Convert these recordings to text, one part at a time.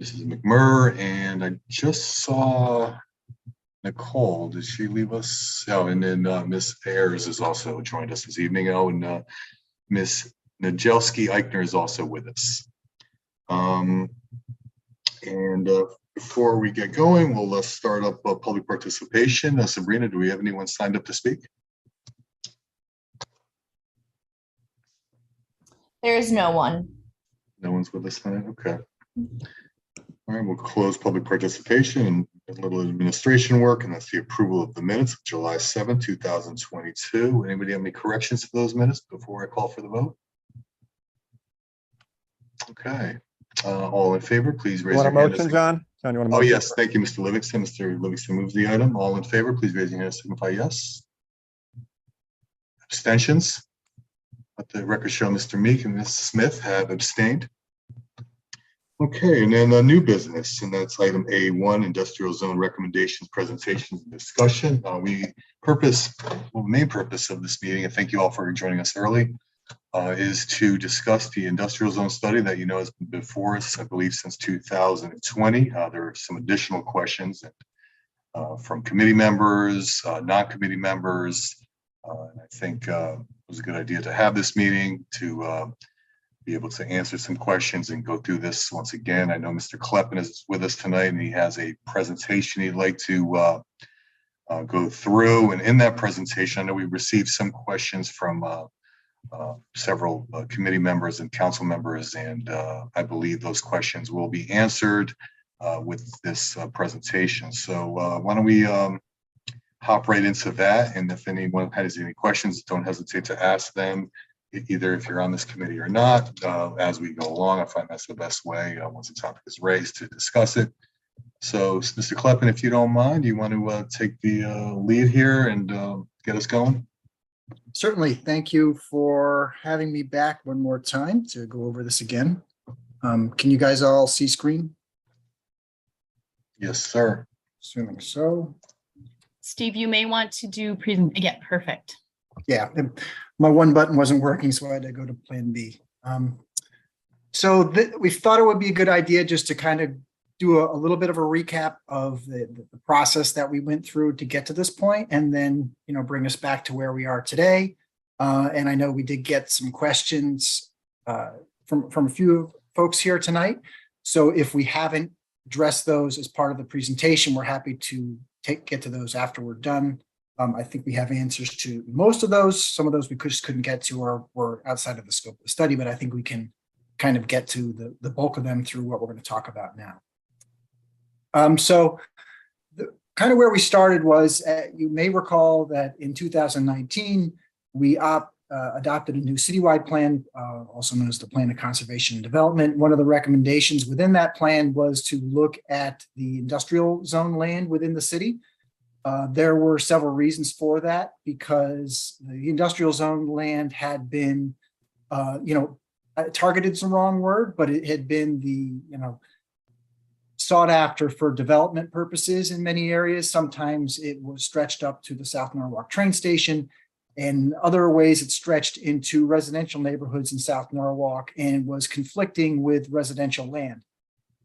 Mrs. McMurr, and I just saw Nicole. Did she leave us? Oh, and then Miss Ayers has also joined us this evening. Oh, and Miss Najelski Eichner is also with us. And before we get going, we'll start up public participation. Sabrina, do we have anyone signed up to speak? There is no one. No one's with us tonight? Okay. All right, we'll close public participation and a little administration work, and that's the approval of the minutes of July 7th, 2022. Anybody have any corrections to those minutes before I call for the vote? Okay. All in favor, please raise your hand. Motion, John? John, you want a Oh, motion? yes. Thank you, Mr. Livingston. Mr. Livingston moves the item. All in favor, please raise your hand and signify yes. Abstentions? Let the record show Mr. Meek and Ms. Smith have abstained. Okay, and then new business, and that's item A1, industrial zone recommendations, presentations, and discussion. The main purpose of this meeting, and thank you all for joining us early, is to discuss the industrial zone study that has been before us, I believe, since 2020. There are some additional questions from committee members, non-committee members, and I think it was a good idea to have this meeting to be able to answer some questions and go through this once again. I know Mr. Kleppen is with us tonight, and he has a presentation he'd like to go through. And in that presentation, I know we received some questions from several committee members and council members, and I believe those questions will be answered with this presentation. So why don't we hop right into that, and if anyone has any questions, don't hesitate to ask them, either if you're on this committee or not, as we go along. I find that's the best way once the topic is raised to discuss it. So Mr. Kleppen, if you don't mind, you want to take the lead here and get us going? Certainly. Thank you for having me back one more time to go over this again. Can you guys all see screen? Yes, sir. Assuming so. Steve, you may want to do yeah, perfect. Yeah, my one button wasn't working, so I had to go to plan B. So we thought it would be a good idea just to kind of do a little bit of a recap of the process that we went through to get to this point, and then bring us back to where we are today. And I know we did get some questions from a few folks here tonight. So if we haven't addressed those as part of the presentation, we're happy to get to those after we're done. I think we have answers to most of those. Some of those we just couldn't get to or were outside of the scope of the study, but I think we can kind of get to the bulk of them through what we're going to talk about now. So kind of where we started was, you may recall that in 2019, we adopted a new citywide plan, also known as the Plan of Conservation and Development. One of the recommendations within that plan was to look at the industrial zone land within the city. There were several reasons for that, because the industrial zone land had been, targeted is the wrong word, but it had been sought after for development purposes in many areas. Sometimes it was stretched up to the South Norwalk train station. In other ways, it stretched into residential neighborhoods in South Norwalk and was conflicting with residential land.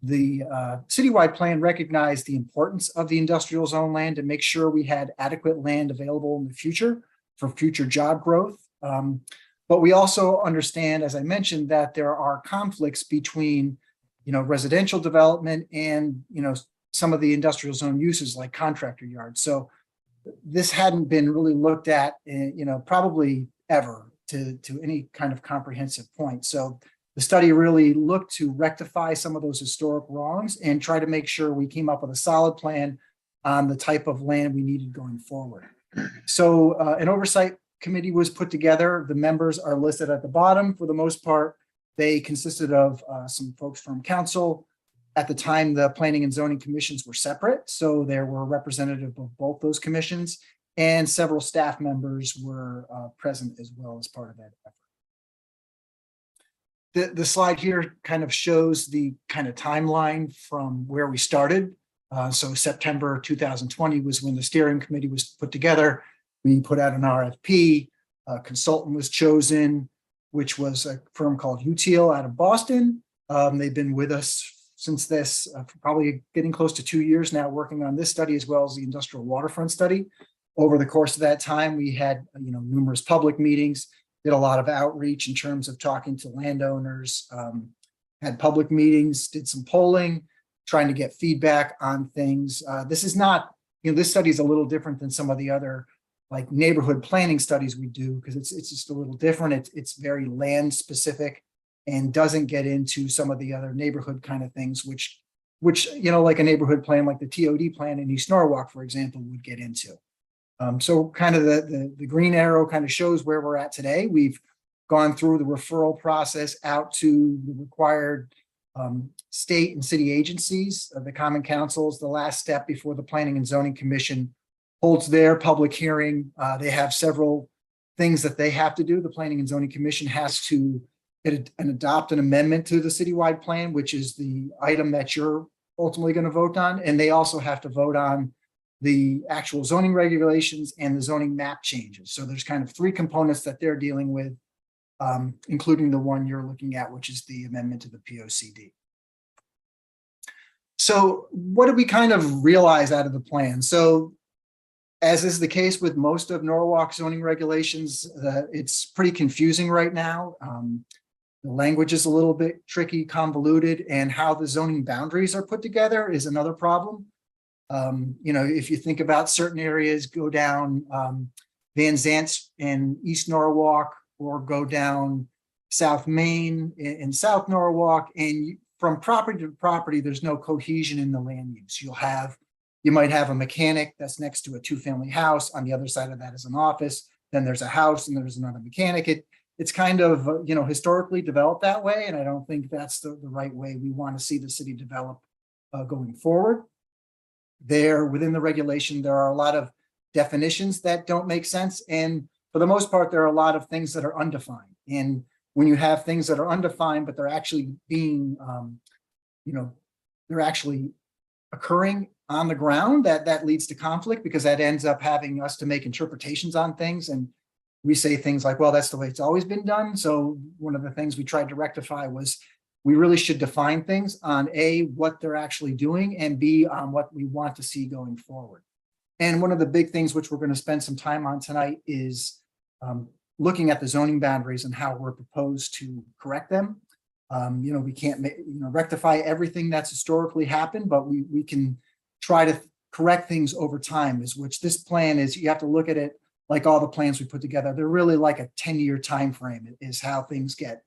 The citywide plan recognized the importance of the industrial zone land to make sure we had adequate land available in the future for future job growth. But we also understand, as I mentioned, that there are conflicts between residential development and some of the industrial zone uses like contractor yards. So this hadn't been really looked at probably ever to any kind of comprehensive point. So the study really looked to rectify some of those historic wrongs and try to make sure we came up with a solid plan on the type of land we needed going forward. So an oversight committee was put together. The members are listed at the bottom. For the most part, they consisted of some folks from council. At the time, the planning and zoning commissions were separate, so there were representatives of both those commissions, and several staff members were present as well as part of that effort. The slide here kind of shows the kind of timeline from where we started. So September 2020 was when the steering committee was put together. We put out an RFP, a consultant was chosen, which was a firm called UTIL out of Boston. They've been with us since this, probably getting close to 2 years now, working on this study as well as the industrial waterfront study. Over the course of that time, we had numerous public meetings, did a lot of outreach in terms of talking to landowners, had public meetings, did some polling, trying to get feedback on things. This is not, this study is a little different than some of the other like neighborhood planning studies we do, because it's just a little different. It's very land specific and doesn't get into some of the other neighborhood kind of things, which like a neighborhood plan, like the TOD plan in East Norwalk, for example, would get into. So kind of the green arrow kind of shows where we're at today. We've gone through the referral process out to the required state and city agencies. The Common Council is the last step before the Planning and Zoning Commission holds their public hearing. They have several things that they have to do. The Planning and Zoning Commission has to adopt an amendment to the citywide plan, which is the item that you're ultimately going to vote on. And they also have to vote on the actual zoning regulations and the zoning map changes. So there's kind of three components that they're dealing with, including the one you're looking at, which is the amendment to the POCD. So what did we kind of realize out of the plan? So as is the case with most of Norwalk zoning regulations, it's pretty confusing right now. The language is a little bit tricky, convoluted, and how the zoning boundaries are put together is another problem. If you think about certain areas, go down Van Zant in East Norwalk, or go down South Main in South Norwalk, and from property to property, there's no cohesion in the land use. You might have a mechanic that's next to a two-family house. On the other side of that is an office. Then there's a house and there's another mechanic. It's kind of, historically developed that way. And I don't think that's the right way we want to see the city develop going forward. Within the regulation, there are a lot of definitions that don't make sense. And for the most part, there are a lot of things that are undefined. And when you have things that are undefined, but they're actually being, they're actually occurring on the ground, that leads to conflict, because that ends up having us to make interpretations on things. And we say things like, well, that's the way it's always been done. So one of the things we tried to rectify was we really should define things on A, what they're actually doing, and B, on what we want to see going forward. And one of the big things which we're going to spend some time on tonight is looking at the zoning boundaries and how we're proposed to correct them. We can't rectify everything that's historically happened, but we can try to correct things over time, which this plan is. You have to look at it like all the plans we put together. They're really like a 10-year time frame is how things get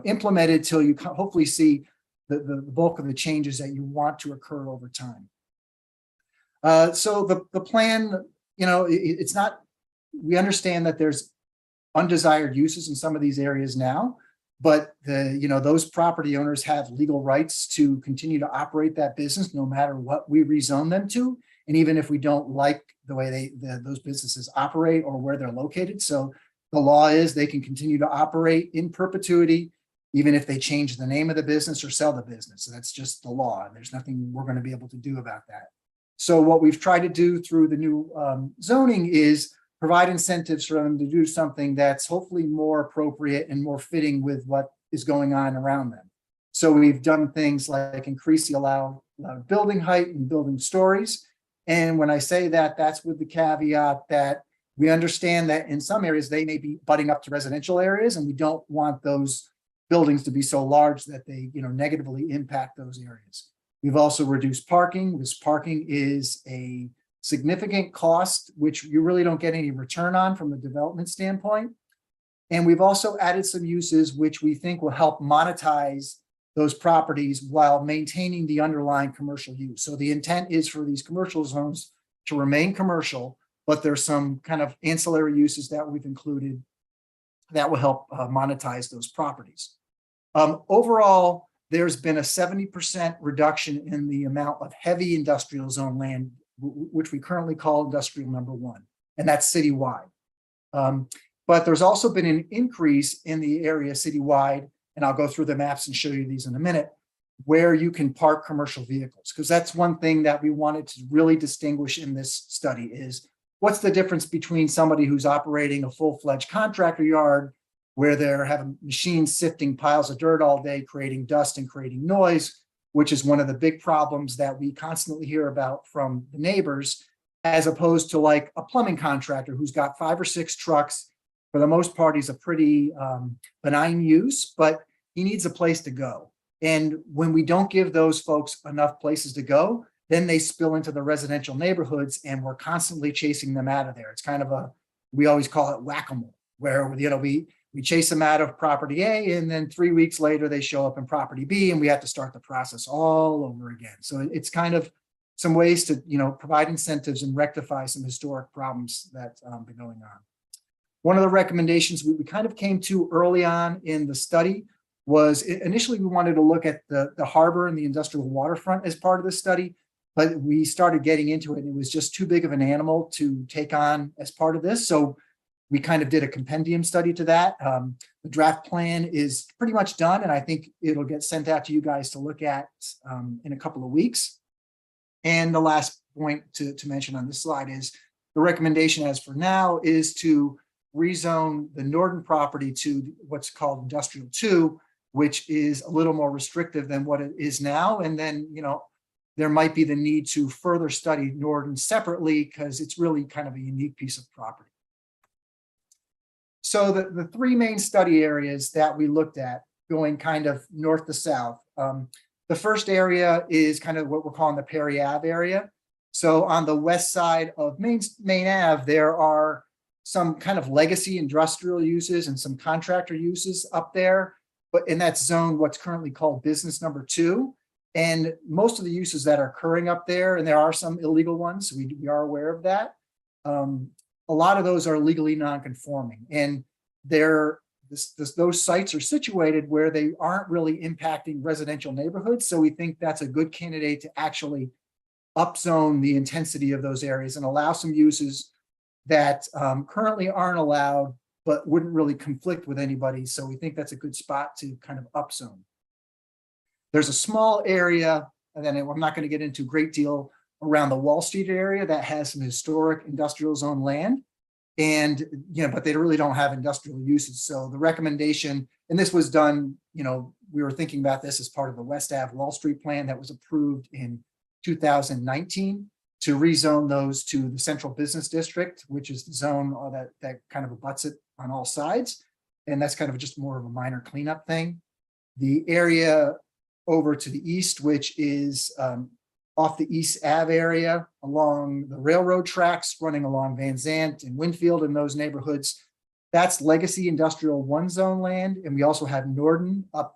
implemented till you hopefully see the bulk of the changes that you want to occur over time. So the plan, it's not, we understand that there's undesired uses in some of these areas now, but those property owners have legal rights to continue to operate that business no matter what we rezone them to. And even if we don't like the way those businesses operate or where they're located. So the law is they can continue to operate in perpetuity, even if they change the name of the business or sell the business. So that's just the law. And there's nothing we're going to be able to do about that. So what we've tried to do through the new zoning is provide incentives for them to do something that's hopefully more appropriate and more fitting with what is going on around them. So we've done things like increase the allowed building height and building stories. And when I say that, that's with the caveat that we understand that in some areas they may be butting up to residential areas, and we don't want those buildings to be so large that they negatively impact those areas. We've also reduced parking. This parking is a significant cost, which you really don't get any return on from a development standpoint. And we've also added some uses which we think will help monetize those properties while maintaining the underlying commercial use. So the intent is for these commercial zones to remain commercial, but there's some kind of ancillary uses that we've included that will help monetize those properties. Overall, there's been a 70% reduction in the amount of heavy industrial zone land, which we currently call industrial number 1, and that's citywide. But there's also been an increase in the area citywide, and I'll go through the maps and show you these in a minute, where you can park commercial vehicles, because that's one thing that we wanted to really distinguish in this study is what's the difference between somebody who's operating a full-fledged contractor yard where they're having machines sifting piles of dirt all day, creating dust and creating noise, which is one of the big problems that we constantly hear about from the neighbors, as opposed to like a plumbing contractor who's got 5 or 6 trucks. For the most part, he's a pretty benign use, but he needs a place to go. And when we don't give those folks enough places to go, then they spill into the residential neighborhoods and we're constantly chasing them out of there. It's kind of we always call it whack-a-mole, where, we chase them out of property A and then 3 weeks later they show up in property B and we have to start the process all over again. So it's kind of some ways to, provide incentives and rectify some historic problems that have been going on. One of the recommendations we kind of came to early on in the study was initially we wanted to look at the harbor and the industrial waterfront as part of the study, but we started getting into it and it was just too big of an animal to take on as part of this. So we kind of did a compendium study to that. The draft plan is pretty much done, and I think it'll get sent out to you guys to look at in a couple of weeks. And the last point to mention on this slide is the recommendation as for now is to rezone the Norden property to what's called Industrial 2, which is a little more restrictive than what it is now. And then, there might be the need to further study Norden separately because it's really kind of a unique piece of property. So the 3 main study areas that we looked at going kind of north to south. The first area is kind of what we're calling the Perry Ave area. So on the west side of Main Ave, there are some kind of legacy industrial uses and some contractor uses up there, but in that zone, what's currently called business number 2. And most of the uses that are occurring up there, and there are some illegal ones, so we are aware of that. A lot of those are legally non-conforming, and those sites are situated where they aren't really impacting residential neighborhoods. So we think that's a good candidate to actually upzone the intensity of those areas and allow some uses that currently aren't allowed, but wouldn't really conflict with anybody. So we think that's a good spot to kind of upzone. There's a small area, and then I'm not going to get into a great deal around the Wall Street area that has some historic industrial zone land. And, but they really don't have industrial uses. So the recommendation, and this was done, we were thinking about this as part of the West Ave Wall Street plan that was approved in 2019 to rezone those to the Central Business District, which is the zone that kind of abuts it on all sides. And that's kind of just more of a minor cleanup thing. The area over to the east, which is off the East Ave area along the railroad tracks running along Van Zandt and Winfield and those neighborhoods. That's legacy industrial 1 zone land. And we also have Norden up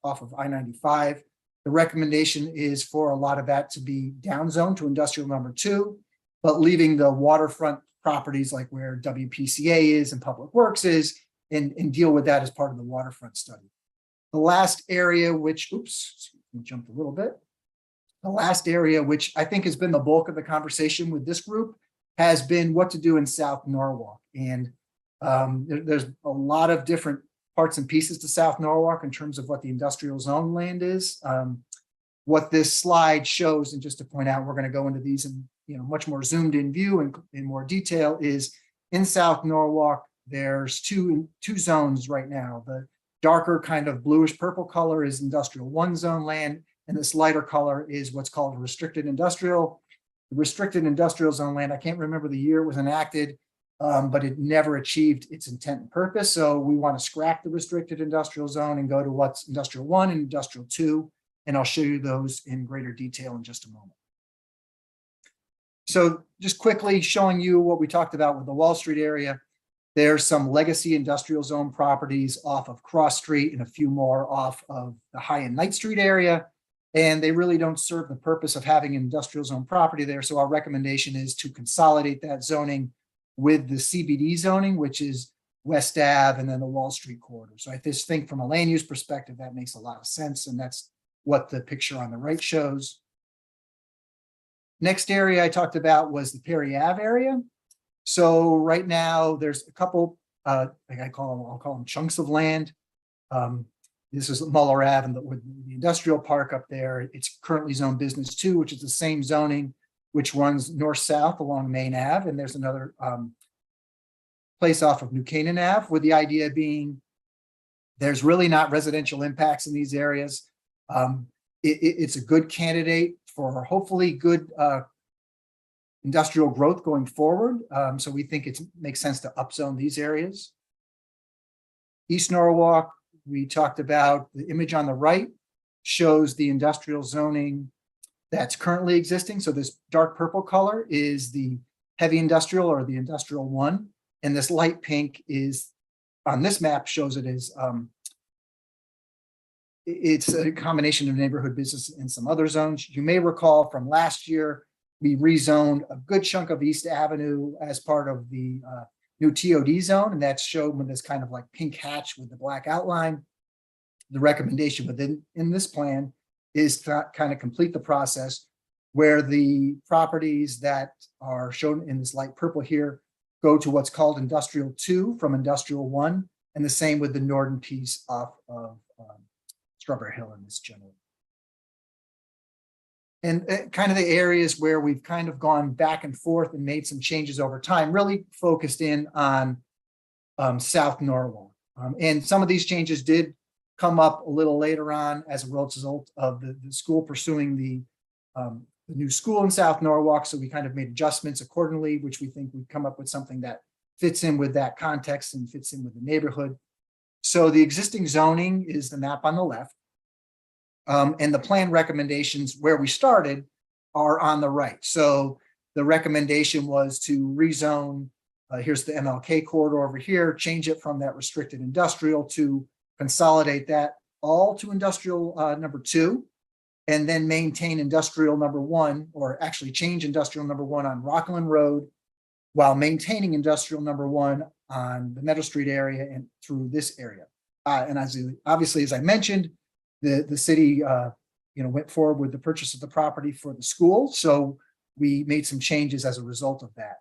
off of I-95. The recommendation is for a lot of that to be downzoned to industrial number 2, but leaving the waterfront properties like where WPCA is and Public Works is and deal with that as part of the waterfront study. The last area, which, jumped a little bit. The last area, which I think has been the bulk of the conversation with this group, has been what to do in South Norwalk. And there's a lot of different parts and pieces to South Norwalk in terms of what the industrial zone land is. What this slide shows, and just to point out, we're going to go into these in much more zoomed in view and in more detail, is in South Norwalk, there's two zones right now. The darker kind of bluish purple color is industrial 1 zone land, and this lighter color is what's called restricted industrial. The restricted industrial zone land, I can't remember the year it was enacted, but it never achieved its intent and purpose. So we want to scrap the restricted industrial zone and go to what's industrial 1 and industrial 2. And I'll show you those in greater detail in just a moment. So just quickly showing you what we talked about with the Wall Street area. There's some legacy industrial zone properties off of Cross Street and a few more off of the High and Knight Street area. And they really don't serve the purpose of having an industrial zone property there. So our recommendation is to consolidate that zoning with the CBD zoning, which is West Ave and then the Wall Street corridor. So I just think from a land use perspective, that makes a lot of sense. And that's what the picture on the right shows. Next area I talked about was the Perry Ave area. So right now there's a couple, I'll call them chunks of land. This is Muller Ave and the industrial park up there. It's currently zoned business 2, which is the same zoning, which runs north-south along Main Ave. And there's another place off of New Canaan Ave, with the idea being there's really not residential impacts in these areas. it's a good candidate for hopefully good industrial growth going forward. So we think it makes sense to upzone these areas. East Norwalk, we talked about. The image on the right shows the industrial zoning that's currently existing. So this dark purple color is the heavy industrial or the industrial one. And this light pink is, on this map, shows it as it's a combination of neighborhood business and some other zones. You may recall from last year, we rezoned a good chunk of East Avenue as part of the new TOD zone, and that's shown with this kind of like pink hatch with the black outline. The recommendation in this plan is to kind of complete the process where the properties that are shown in this light purple here go to what's called Industrial 2 from Industrial 1, and the same with the northern piece off of Strawberry Hill in this general. And kind of the areas where we've kind of gone back and forth and made some changes over time, really focused in on South Norwalk. And some of these changes did come up a little later on as a result of the school pursuing the new school in South Norwalk. So we kind of made adjustments accordingly, which we think we've come up with something that fits in with that context and fits in with the neighborhood. So the existing zoning is the map on the left. And the plan recommendations where we started are on the right. So the recommendation was to rezone, here's the MLK corridor over here, change it from that restricted industrial to consolidate that all to industrial number 2, and then maintain industrial number 1, or actually change industrial number 1 on Rockland Road while maintaining industrial number 1 on the Meadow Street area and through this area. And obviously, as I mentioned, the city went forward with the purchase of the property for the school. So we made some changes as a result of that.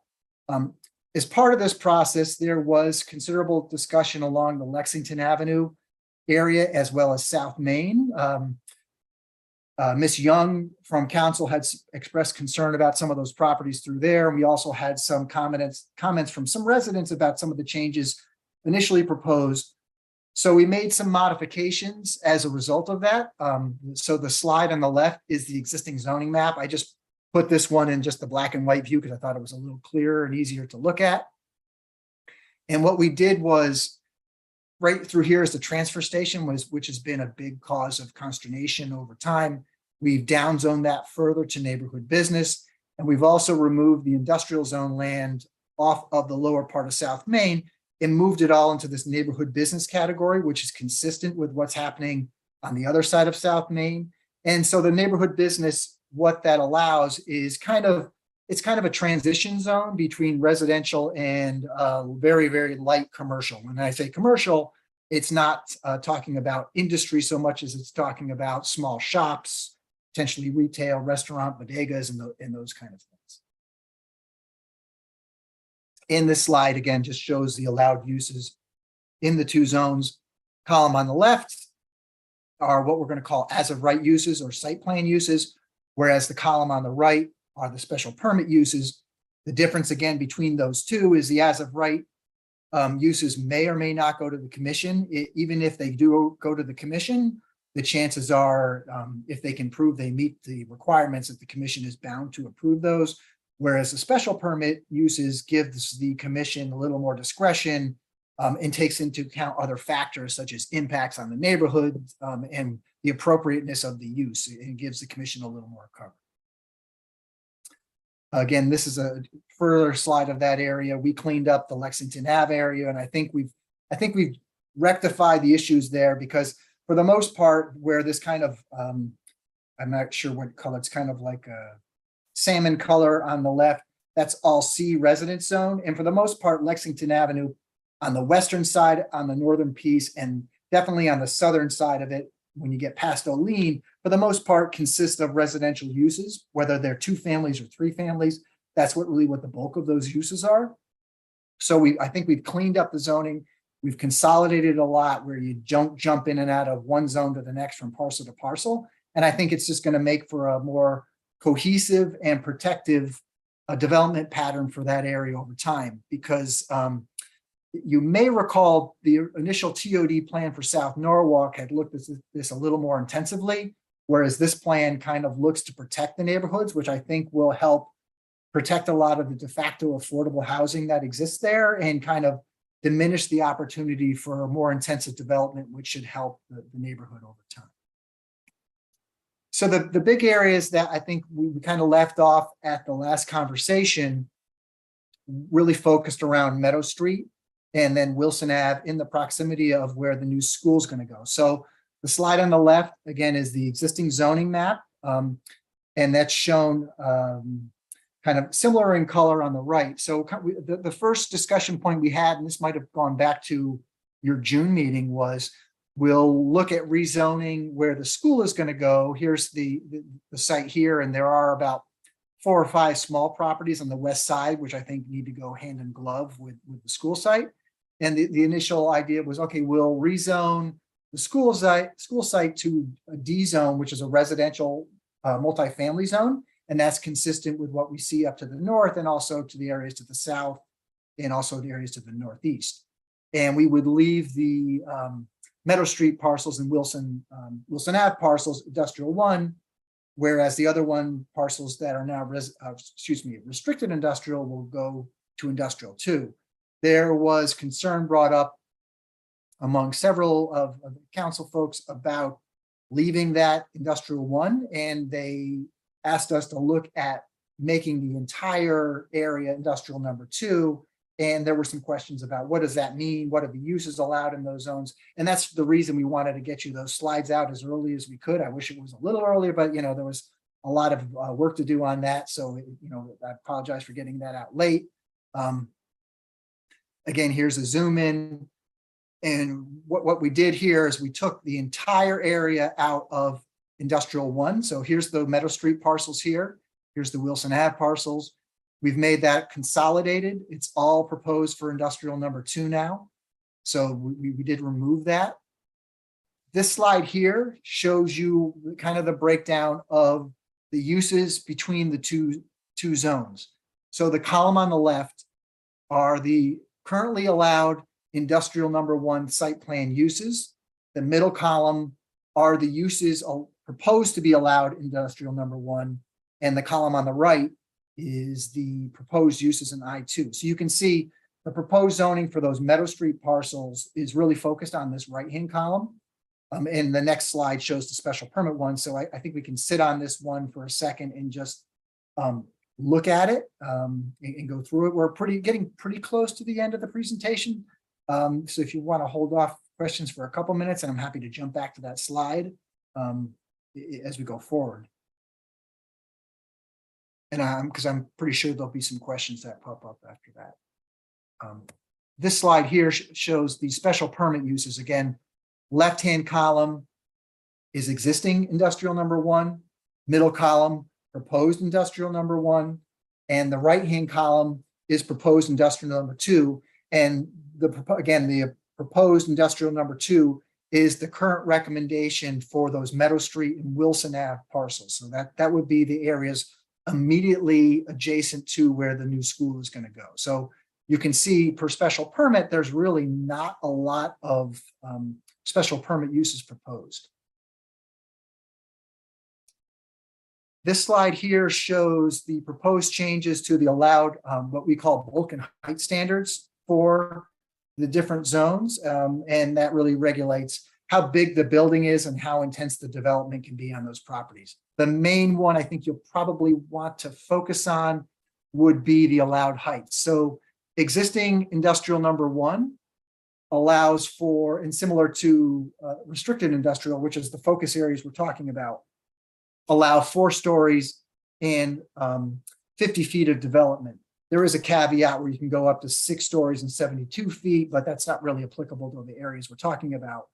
As part of this process, there was considerable discussion along the Lexington Avenue area as well as South Main. Ms. Young from council had expressed concern about some of those properties through there. We also had some comments from some residents about some of the changes initially proposed. So we made some modifications as a result of that. So the slide on the left is the existing zoning map. I just put this one in just the black and white view because I thought it was a little clearer and easier to look at. And what we did was, right through here is the transfer station, which has been a big cause of consternation over time. We've downzoned that further to neighborhood business. And we've also removed the industrial zone land off of the lower part of South Main and moved it all into this neighborhood business category, which is consistent with what's happening on the other side of South Main. And so the neighborhood business, what that allows is it's kind of a transition zone between residential and very, very light commercial. When I say commercial, it's not talking about industry so much as it's talking about small shops, potentially retail, restaurant, bodegas, and those kind of things. In this slide, again, just shows the allowed uses in the 2 zones. Column on the left are what we're going to call as of right uses or site plan uses, whereas the column on the right are the special permit uses. The difference, again, between those 2 is the as of right uses may or may not go to the commission. Even if they do go to the commission, the chances are, if they can prove they meet the requirements, that the commission is bound to approve those. Whereas the special permit uses gives the commission a little more discretion and takes into account other factors such as impacts on the neighborhood and the appropriateness of the use, and gives the commission a little more cover. Again, this is a further slide of that area. We cleaned up the Lexington Ave area, and I think we've rectified the issues there, because for the most part, where this kind of I'm not sure what color, it's kind of like a salmon color on the left, that's all C residence zone. And for the most part, Lexington Avenue on the western side, on the northern piece, and definitely on the southern side of it, when you get past Olean, for the most part consists of residential uses, whether they're 2 families or 3 families. That's what the bulk of those uses are. So I think we've cleaned up the zoning. We've consolidated a lot where you don't jump in and out of one zone to the next from parcel to parcel. And I think it's just going to make for a more cohesive and protective development pattern for that area over time, because you may recall the initial TOD plan for South Norwalk had looked at this a little more intensively. Whereas this plan kind of looks to protect the neighborhoods, which I think will help protect a lot of the de facto affordable housing that exists there and kind of diminish the opportunity for a more intensive development, which should help the neighborhood over time. So the big areas that I think we kind of left off at the last conversation really focused around Meadow Street and then Wilson Ave in the proximity of where the new school is going to go. So the slide on the left, again, is the existing zoning map. And that's shown kind of similar in color on the right. So the first discussion point we had, and this might have gone back to your June meeting, was we'll look at rezoning where the school is going to go. Here's the site here, and there are about 4 or 5 small properties on the west side, which I think need to go hand in glove with the school site. And the initial idea was, okay, we'll rezone the school site to a D zone, which is a residential multifamily zone. And that's consistent with what we see up to the north and also to the areas to the south and also the areas to the northeast. And we would leave the Meadow Street parcels and Wilson Ave parcels, Industrial 1, whereas the other parcels that are now restricted industrial will go to Industrial 2. There was concern brought up among several of the council folks about leaving that Industrial 1, and they asked us to look at making the entire area Industrial number 2. And there were some questions about what does that mean? What are the uses allowed in those zones? And that's the reason we wanted to get you those slides out as early as we could. I wish it was a little earlier, but there was a lot of work to do on that. So, I apologize for getting that out late. Again, here's a zoom in. And what we did here is we took the entire area out of Industrial 1. So here's the Meadow Street parcels here. Here's the Wilson Ave parcels. We've made that consolidated. It's all proposed for Industrial number 2 now. So we did remove that. This slide here shows you kind of the breakdown of the uses between the two zones. So the column on the left are the currently allowed Industrial number 1 site plan uses. The middle column are the uses proposed to be allowed Industrial number 1. And the column on the right is the proposed uses in I2. So you can see the proposed zoning for those Meadow Street parcels is really focused on this right-hand column. And the next slide shows the special permit one. So I think we can sit on this one for a second and just look at it and go through it. We're getting pretty close to the end of the presentation. So if you want to hold off questions for a couple minutes, and I'm happy to jump back to that slide as we go forward. And because I'm pretty sure there'll be some questions that pop up after that. This slide here shows the special permit uses. Again, left-hand column is existing Industrial number 1, middle column, proposed Industrial number 1, and the right-hand column is proposed Industrial number 2. And the proposed Industrial number 2 is the current recommendation for those Meadow Street and Wilson Ave parcels. So that would be the areas immediately adjacent to where the new school is going to go. So you can see per special permit, there's really not a lot of special permit uses proposed. This slide here shows the proposed changes to the allowed, what we call bulk and height standards for the different zones. And that really regulates how big the building is and how intense the development can be on those properties. The main one I think you'll probably want to focus on would be the allowed height. So existing Industrial number 1 allows for, and similar to restricted industrial, which is the focus areas we're talking about, allow 4 stories and 50 feet of development. There is a caveat where you can go up to 6 stories and 72 feet, but that's not really applicable to the areas we're talking about.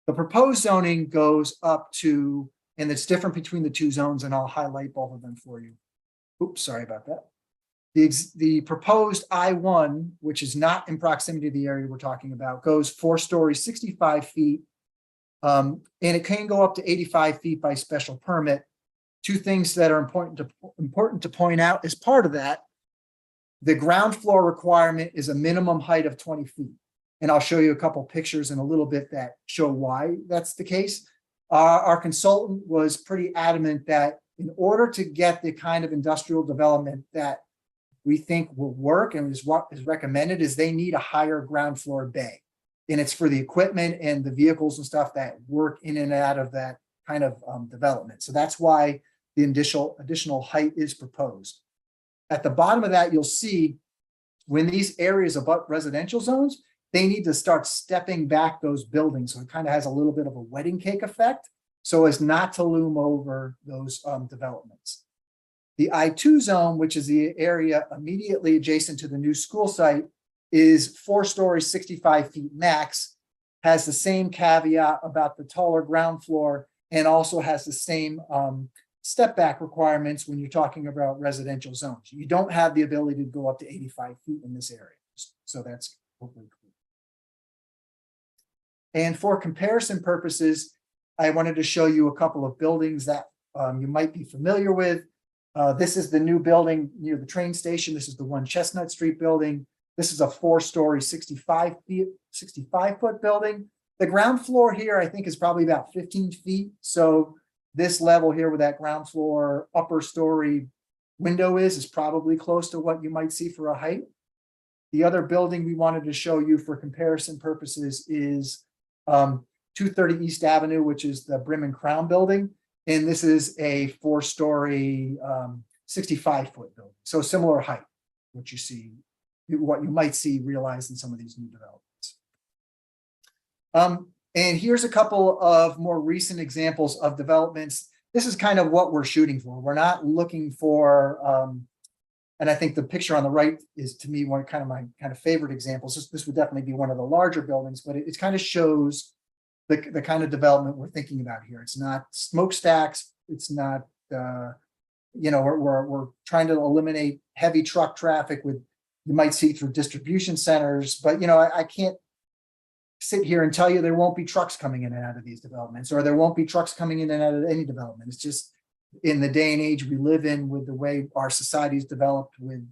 The proposed zoning goes up to, and it's different between the 2 zones, and I'll highlight both of them for you. Oops, sorry about that. The proposed I1, which is not in proximity to the area we're talking about, goes 4 stories, 65 feet, and it can go up to 85 feet by special permit. 2 things that are important to point out as part of that: the ground floor requirement is a minimum height of 20 feet. And I'll show you a couple pictures in a little bit that show why that's the case. Our consultant was pretty adamant that in order to get the kind of industrial development that we think will work and is what is recommended, is they need a higher ground floor bay. And it's for the equipment and the vehicles and stuff that work in and out of that kind of development. So that's why the additional height is proposed. At the bottom of that, you'll see when these areas abut residential zones, they need to start stepping back those buildings. So it kind of has a little bit of a wedding cake effect, so as not to loom over those developments. The I2 zone, which is the area immediately adjacent to the new school site, is 4 stories, 65 feet max, has the same caveat about the taller ground floor, and also has the same step back requirements when you're talking about residential zones. You don't have the ability to go up to 85 feet in this area. So that's hopefully clear. And for comparison purposes, I wanted to show you a couple of buildings that you might be familiar with. This is the new building near the train station. This is the 1 Chestnut Street building. This is a 4-story, 65-foot building. The ground floor here, I think, is probably about 15 feet. So this level here with that ground floor upper story window is probably close to what you might see for a height. The other building we wanted to show you for comparison purposes is 230 East Avenue, which is the Brim and Crown building. And this is a 4-story, 65-foot building. So similar height, what you might see realized in some of these new developments. And here's a couple of more recent examples of developments. This is kind of what we're shooting for. We're not looking for, and I think the picture on the right is, to me, one kind of my favorite examples. This would definitely be one of the larger buildings, but it kind of shows the kind of development we're thinking about here. It's not smokestacks. It's not, we're trying to eliminate heavy truck traffic with, you might see through distribution centers, but I can't sit here and tell you there won't be trucks coming in and out of these developments, or there won't be trucks coming in and out of any development. It's just in the day and age we live in, with the way our society's developed, with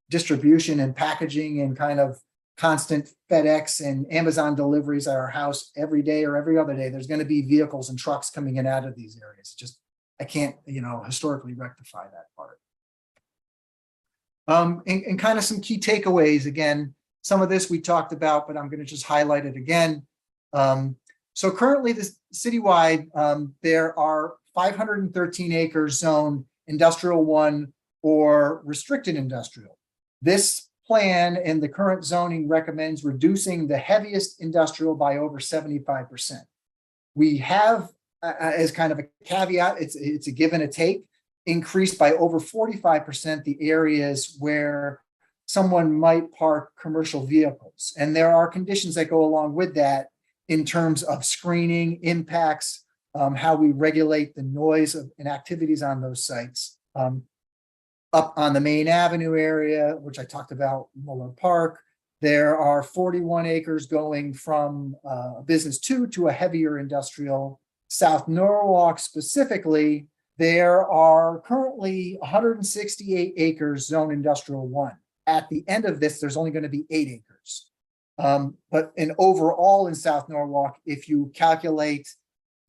distribution and packaging and kind of constant FedEx and Amazon deliveries at our house every day or every other day. There's going to be vehicles and trucks coming in and out of these areas. Just, I can't, historically rectify that part. And kind of some key takeaways. Again, some of this we talked about, but I'm going to just highlight it again. So currently, this citywide, there are 513 acres zoned industrial 1 or restricted industrial. This plan and the current zoning recommends reducing the heaviest industrial by over 75%. We have, as kind of a caveat, it's a give and a take, increased by over 45% the areas where someone might park commercial vehicles. And there are conditions that go along with that in terms of screening, impacts, how we regulate the noise and activities on those sites. Up on the Main Avenue area, which I talked about, Muller Park, there are 41 acres going from business 2 to a heavier industrial. South Norwalk specifically, there are currently 168 acres zoned industrial 1. At the end of this, there's only going to be 8 acres. But overall in South Norwalk, if you calculate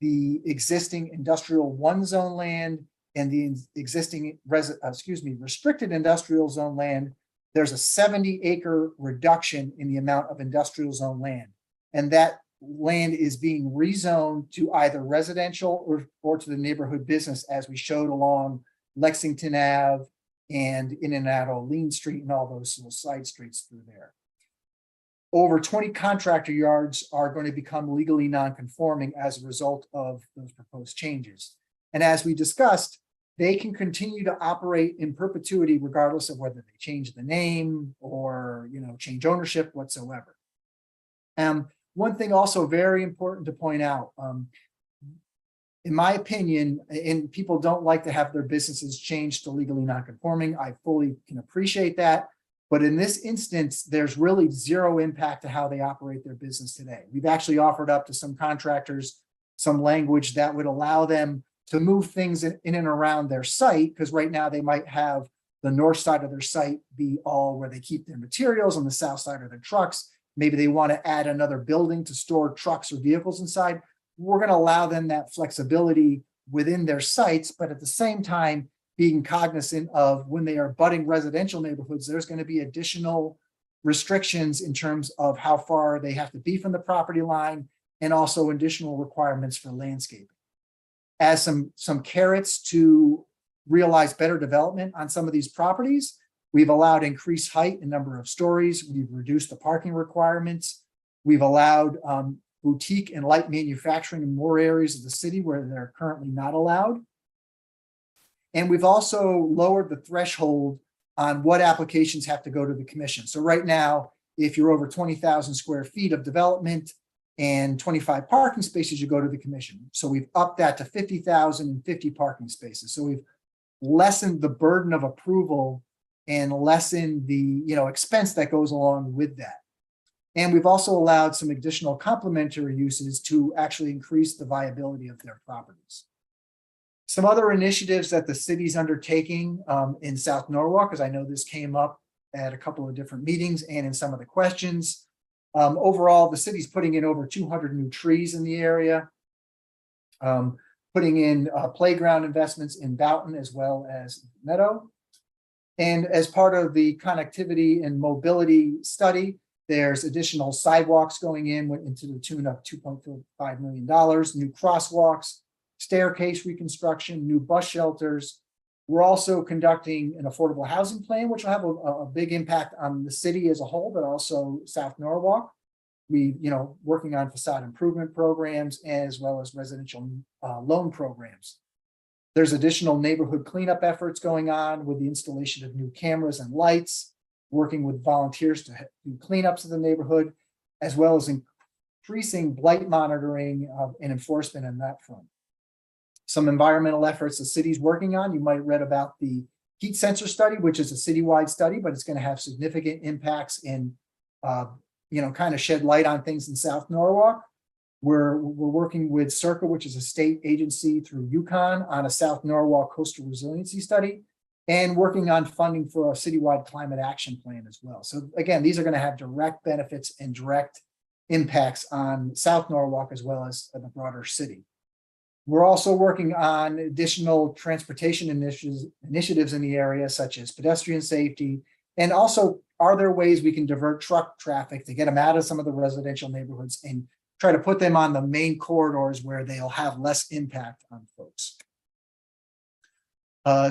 the existing industrial 1 zone land and the existing restricted industrial zone land, there's a 70-acre reduction in the amount of industrial zone land. And that land is being rezoned to either residential or to the neighborhood business, as we showed along Lexington Ave and in and out of Lean Street and all those little side streets through there. Over 20 contractor yards are going to become legally non-conforming as a result of those proposed changes. And as we discussed, they can continue to operate in perpetuity regardless of whether they change the name or change ownership whatsoever. One thing also very important to point out, in my opinion, and people don't like to have their businesses changed to legally non-conforming. I fully can appreciate that. But in this instance, there's really zero impact to how they operate their business today. We've actually offered up to some contractors some language that would allow them to move things in and around their site, because right now they might have the north side of their site be all where they keep their materials, on the south side of their trucks. Maybe they want to add another building to store trucks or vehicles inside. we're going to allow them that flexibility within their sites, but at the same time, being cognizant of when they are budding residential neighborhoods, there's going to be additional restrictions in terms of how far they have to be from the property line, and also additional requirements for landscaping. As some carrots to realize better development on some of these properties, we've allowed increased height and number of stories. We've reduced the parking requirements. We've allowed boutique and light manufacturing in more areas of the city where they're currently not allowed. And we've also lowered the threshold on what applications have to go to the commission. So right now, if you're over 20,000 square feet of development and 25 parking spaces, you go to the commission. So we've upped that to 50,000 and 50 parking spaces. So we've lessened the burden of approval and lessened the expense that goes along with that. And we've also allowed some additional complementary uses to actually increase the viability of their properties. Some other initiatives that the city's undertaking in South Norwalk, because I know this came up at a couple of different meetings and in some of the questions. Overall, the city's putting in over 200 new trees in the area, putting in playground investments in Boughton as well as Meadow. And as part of the connectivity and mobility study, there's additional sidewalks going into the tune of $2.5 million, new crosswalks, staircase reconstruction, new bus shelters. We're also conducting an affordable housing plan, which will have a big impact on the city as a whole, but also South Norwalk. We, working on facade improvement programs as well as residential loan programs. There's additional neighborhood cleanup efforts going on with the installation of new cameras and lights, working with volunteers to do cleanups of the neighborhood, as well as increasing blight monitoring and enforcement on that front. Some environmental efforts the city's working on. You might have read about the heat sensor study, which is a citywide study, but it's going to have significant impacts in, kind of shed light on things in South Norwalk. We're working with CERCA, which is a state agency through UConn, on a South Norwalk coastal resiliency study, and working on funding for a citywide climate action plan as well. So again, these are going to have direct benefits and direct impacts on South Norwalk as well as the broader city. We're also working on additional transportation initiatives in the area, such as pedestrian safety, and also, are there ways we can divert truck traffic to get them out of some of the residential neighborhoods and try to put them on the main corridors where they'll have less impact on folks.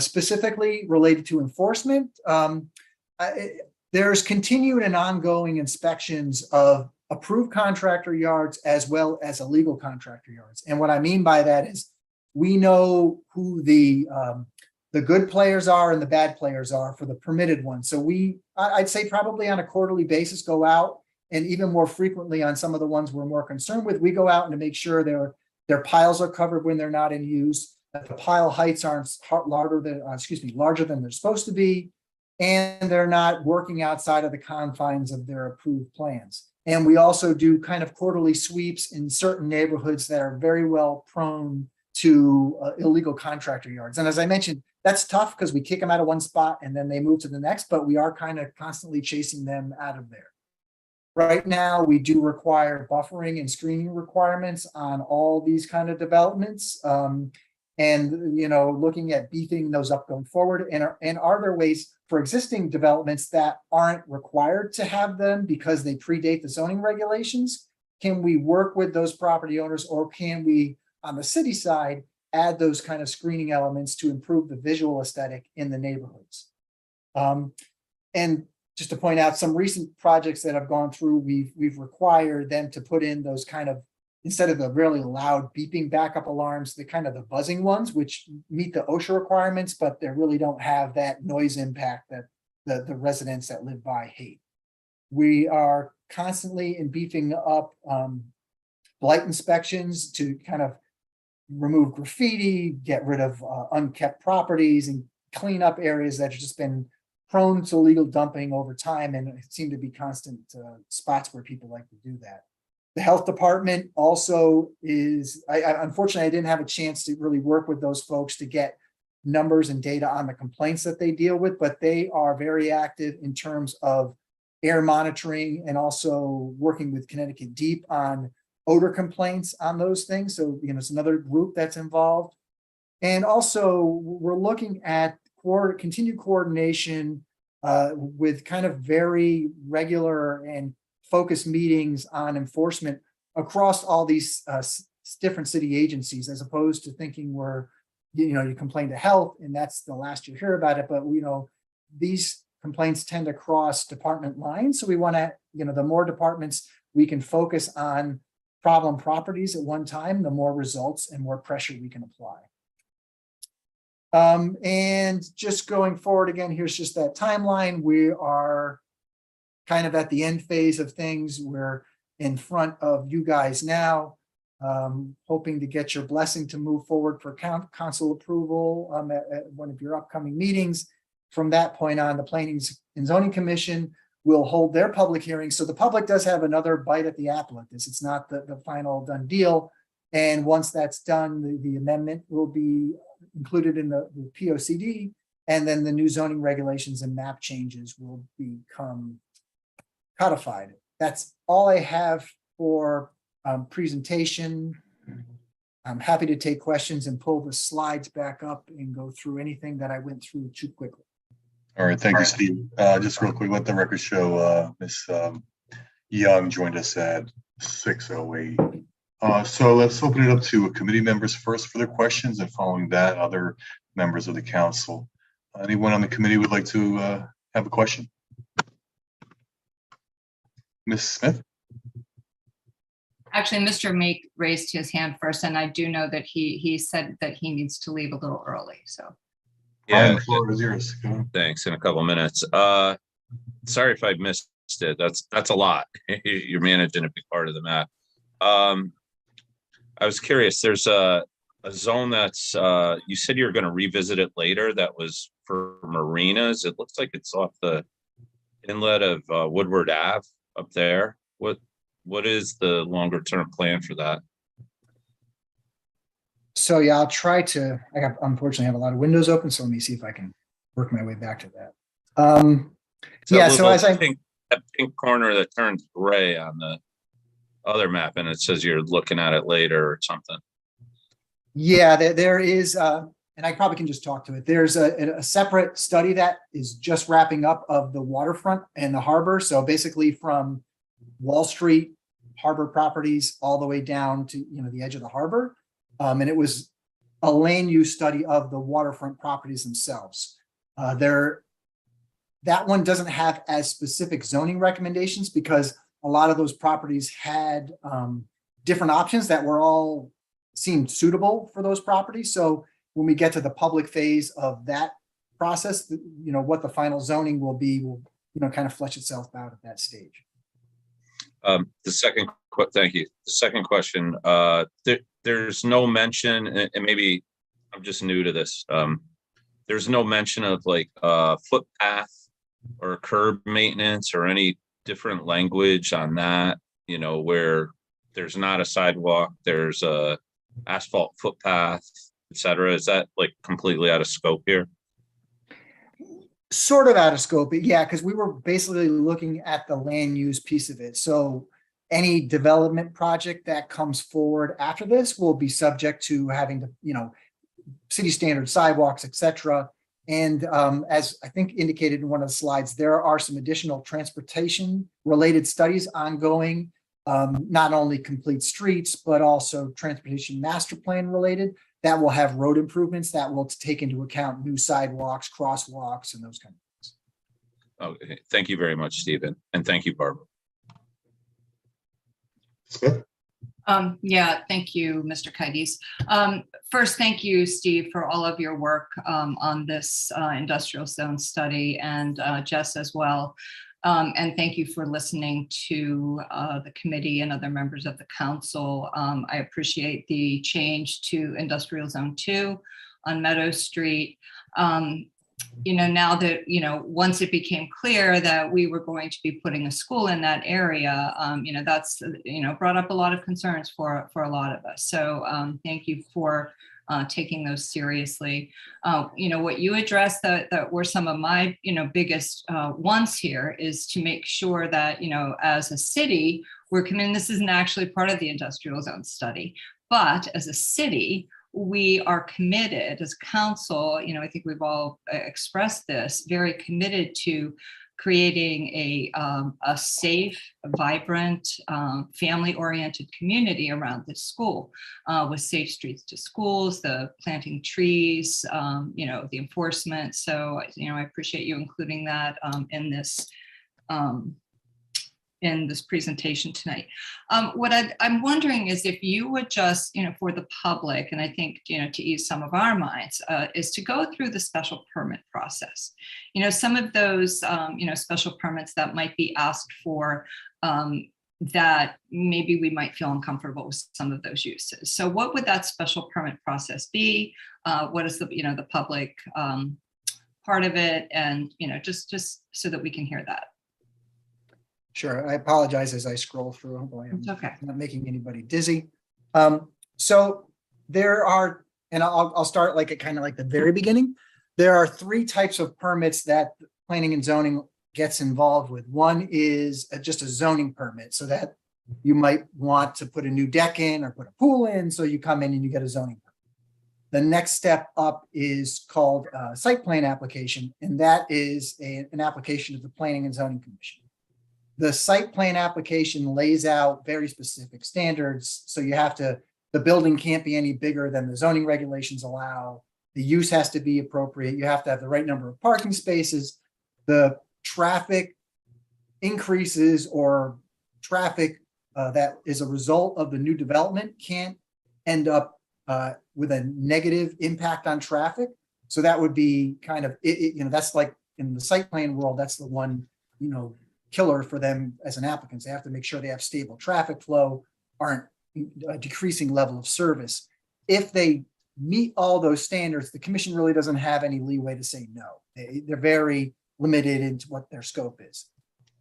Specifically related to enforcement, there's continued and ongoing inspections of approved contractor yards as well as illegal contractor yards. And what I mean by that is we know who the good players are and the bad players are for the permitted ones. So I'd say probably on a quarterly basis go out, and even more frequently on some of the ones we're more concerned with, we go out and to make sure their piles are covered when they're not in use, that the pile heights aren't larger than they're supposed to be, and they're not working outside of the confines of their approved plans. And we also do kind of quarterly sweeps in certain neighborhoods that are very well prone to illegal contractor yards. And as I mentioned, that's tough because we kick them out of one spot and then they move to the next, but we are kind of constantly chasing them out of there. Right now, we do require buffering and screening requirements on all these kind of developments. And, looking at beefing those up going forward. And are there ways for existing developments that aren't required to have them because they predate the zoning regulations? Can we work with those property owners, or can we, on the city side, add those kind of screening elements to improve the visual aesthetic in the neighborhoods? And just to point out some recent projects that have gone through, we've required them to put in those kind of, instead of the really loud beeping backup alarms, the kind of the buzzing ones, which meet the OSHA requirements, but they really don't have that noise impact that the residents that live by hate. We are constantly beefing up blight inspections to kind of remove graffiti, get rid of unkept properties, and clean up areas that have just been prone to illegal dumping over time, and it seem to be constant spots where people like to do that. The health department also is, unfortunately, I didn't have a chance to really work with those folks to get numbers and data on the complaints that they deal with, but they are very active in terms of air monitoring and also working with Connecticut Deep on odor complaints on those things. So, it's another group that's involved. And also we're looking at continued coordination with kind of very regular and focused meetings on enforcement across all these different city agencies, as opposed to thinking you complain to health and that's the last you hear about it. But these complaints tend to cross department lines. So we want to, the more departments we can focus on problem properties at one time, the more results and more pressure we can apply. And just going forward again, here's just that timeline. We are kind of at the end phase of things. We're in front of you guys now, hoping to get your blessing to move forward for council approval at one of your upcoming meetings. From that point on, the Planning and Zoning Commission will hold their public hearing. So the public does have another bite at the apple at this. It's not the final done deal. And once that's done, the amendment will be included in the POCD, and then the new zoning regulations and map changes will become codified. That's all I have for presentation. I'm happy to take questions and pull the slides back up and go through anything that I went through too quickly. All right, thank you, Steve. Just real quick, let the record show Ms. Young joined us at 6:08. So let's open it up to committee members first for their questions, and following that, other members of the council. Anyone on the committee would like to have a question? Ms. Smith? Actually, Mr. Meek raised his hand first, and I do know that he said that he needs to leave a little early, so. Yeah, the floor is yours. Thanks. In a couple minutes. Sorry if I missed it. That's a lot. You're managing a big part of the map. I was curious. There's a zone that's you said you're going to revisit it later. That was for marinas. It looks like it's off the inlet of Woodward Ave up there. What is the longer term plan for that? So yeah, I'll try to. Unfortunately have a lot of windows open, so let me see if I can work my way back to that. Yeah. So as that pink corner that turns gray on the other map, and it says you're looking at it later or something. Yeah, there is, and I probably can just talk to it. There's a separate study that is just wrapping up of the waterfront and the harbor. So basically from Wall Street, harbor properties, all the way down to the edge of the harbor. And it was a land use study of the waterfront properties themselves. That one doesn't have as specific zoning recommendations because a lot of those properties had different options that were all seemed suitable for those properties. So when we get to the public phase of that process, what the final zoning will be will kind of flesh itself out at that stage. Thank you. The second question, there's no mention, and maybe I'm just new to this. There's no mention of like footpath or curb maintenance or any different language on that, where there's not a sidewalk, there's a asphalt footpath, etc. Is that like completely out of scope here? Sort of out of scope, yeah, because we were basically looking at the land use piece of it. So any development project that comes forward after this will be subject to having to, city standard sidewalks, etc. And as I think indicated in one of the slides, there are some additional transportation related studies ongoing, not only complete streets, but also transportation master plan related that will have road improvements that will take into account new sidewalks, crosswalks, and those kind of things. Okay, thank you very much, Stephen. And thank you, Barbara. Smith? Yeah, thank you, Mr. Kaides. First, thank you, Steve, for all of your work on this industrial zone study, and Jess as well. And thank you for listening to the committee and other members of the council. I appreciate the change to Industrial Zone 2 on Meadow Street. Now that, once it became clear that we were going to be putting a school in that area, that's, brought up a lot of concerns for a lot of us. So thank you for taking those seriously. What you addressed that were some of my, biggest ones here is to make sure that, as a city, we're committed. This isn't actually part of the industrial zone study, but as a city, we are committed as council, I think we've all expressed this, very committed to creating a safe, vibrant, family-oriented community around this school, with safe streets to schools, the planting trees, the enforcement. So, I appreciate you including that in this presentation tonight. What I'm wondering is if you would just, for the public, and I think, to ease some of our minds, is to go through the special permit process. Some of those, special permits that might be asked for, that maybe we might feel uncomfortable with some of those uses. So what would that special permit process be? What is the, the public part of it? And, just so that we can hear that. Sure. I apologize as I scroll through. Hopefully I'm It's okay. not making anybody dizzy. So there are, and I'll start like at kind of like the very beginning. There are three types of permits that planning and zoning gets involved with. One is just a zoning permit, so that you might want to put a new deck in or put a pool in. So you come in and you get a zoning permit. The next step up is called a site plan application, and that is an application of the Planning and Zoning Commission. The site plan application lays out very specific standards. So the building can't be any bigger than the zoning regulations allow. The use has to be appropriate. You have to have the right number of parking spaces. The traffic increases or traffic that is a result of the new development can't end up with a negative impact on traffic. So that would be kind of, that's like in the site plan world, that's the one, killer for them as an applicant. They have to make sure they have stable traffic flow, aren't a decreasing level of service. If they meet all those standards, the commission really doesn't have any leeway to say no. They're very limited into what their scope is.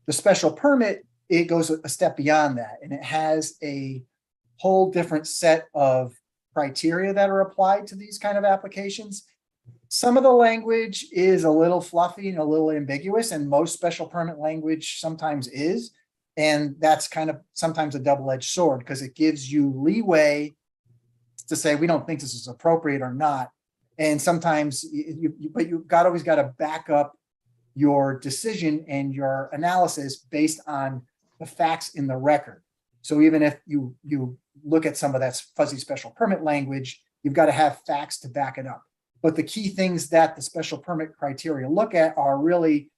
The special permit, it goes a step beyond that, and it has a whole different set of criteria that are applied to these kind of applications. Some of the language is a little fluffy and a little ambiguous, and most special permit language sometimes is. And that's kind of sometimes a double-edged sword, because it gives you leeway to say, we don't think this is appropriate or not. And sometimes, but you've always got to back up your decision and your analysis based on the facts in the record. So even if you look at some of that fuzzy special permit language, you've got to have facts to back it up. But the key things that the special permit criteria look at are really,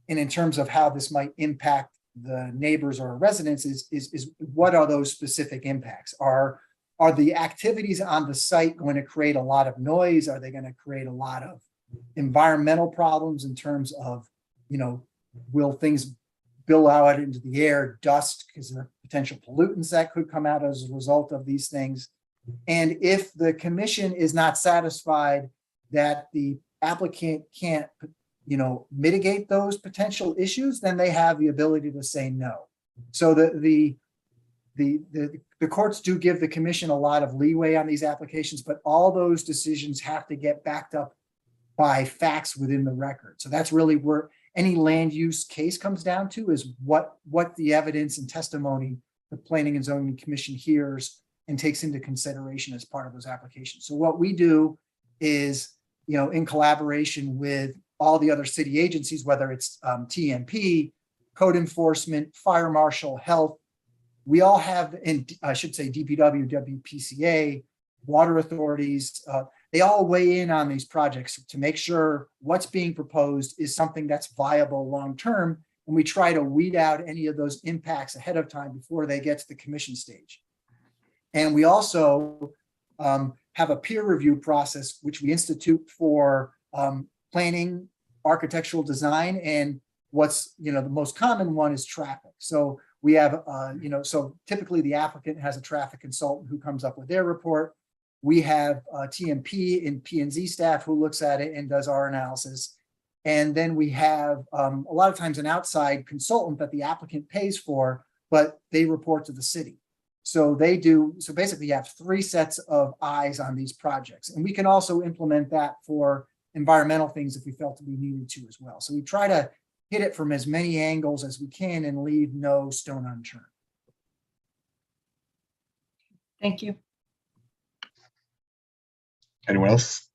and in terms of how this might impact the neighbors or residents, is what are those specific impacts? Are the activities on the site going to create a lot of noise? Are they going to create a lot of environmental problems in terms of, will things bill out into the air, dust, because there are potential pollutants that could come out as a result of these things? And if the commission is not satisfied that the applicant can't, mitigate those potential issues, then they have the ability to say no. So the courts do give the commission a lot of leeway on these applications, but all those decisions have to get backed up by facts within the record. So that's really where any land use case comes down to, is what the evidence and testimony the Planning and Zoning Commission hears and takes into consideration as part of those applications. So what we do is, in collaboration with all the other city agencies, whether it's TMP, code enforcement, fire marshal, health, we all have, and I should say DPW, WPCA, water authorities, they all weigh in on these projects to make sure what's being proposed is something that's viable long-term. And we try to weed out any of those impacts ahead of time before they get to the commission stage. And we also have a peer review process, which we institute for planning, architectural design, and what's, the most common one is traffic. So we have, so typically the applicant has a traffic consultant who comes up with their report. We have TMP and P&Z staff who looks at it and does our analysis. And then we have a lot of times an outside consultant that the applicant pays for, but they report to the city. So basically you have 3 sets of eyes on these projects. And we can also implement that for environmental things if we felt we needed to as well. So we try to hit it from as many angles as we can and leave no stone unturned. Thank you. Anyone else?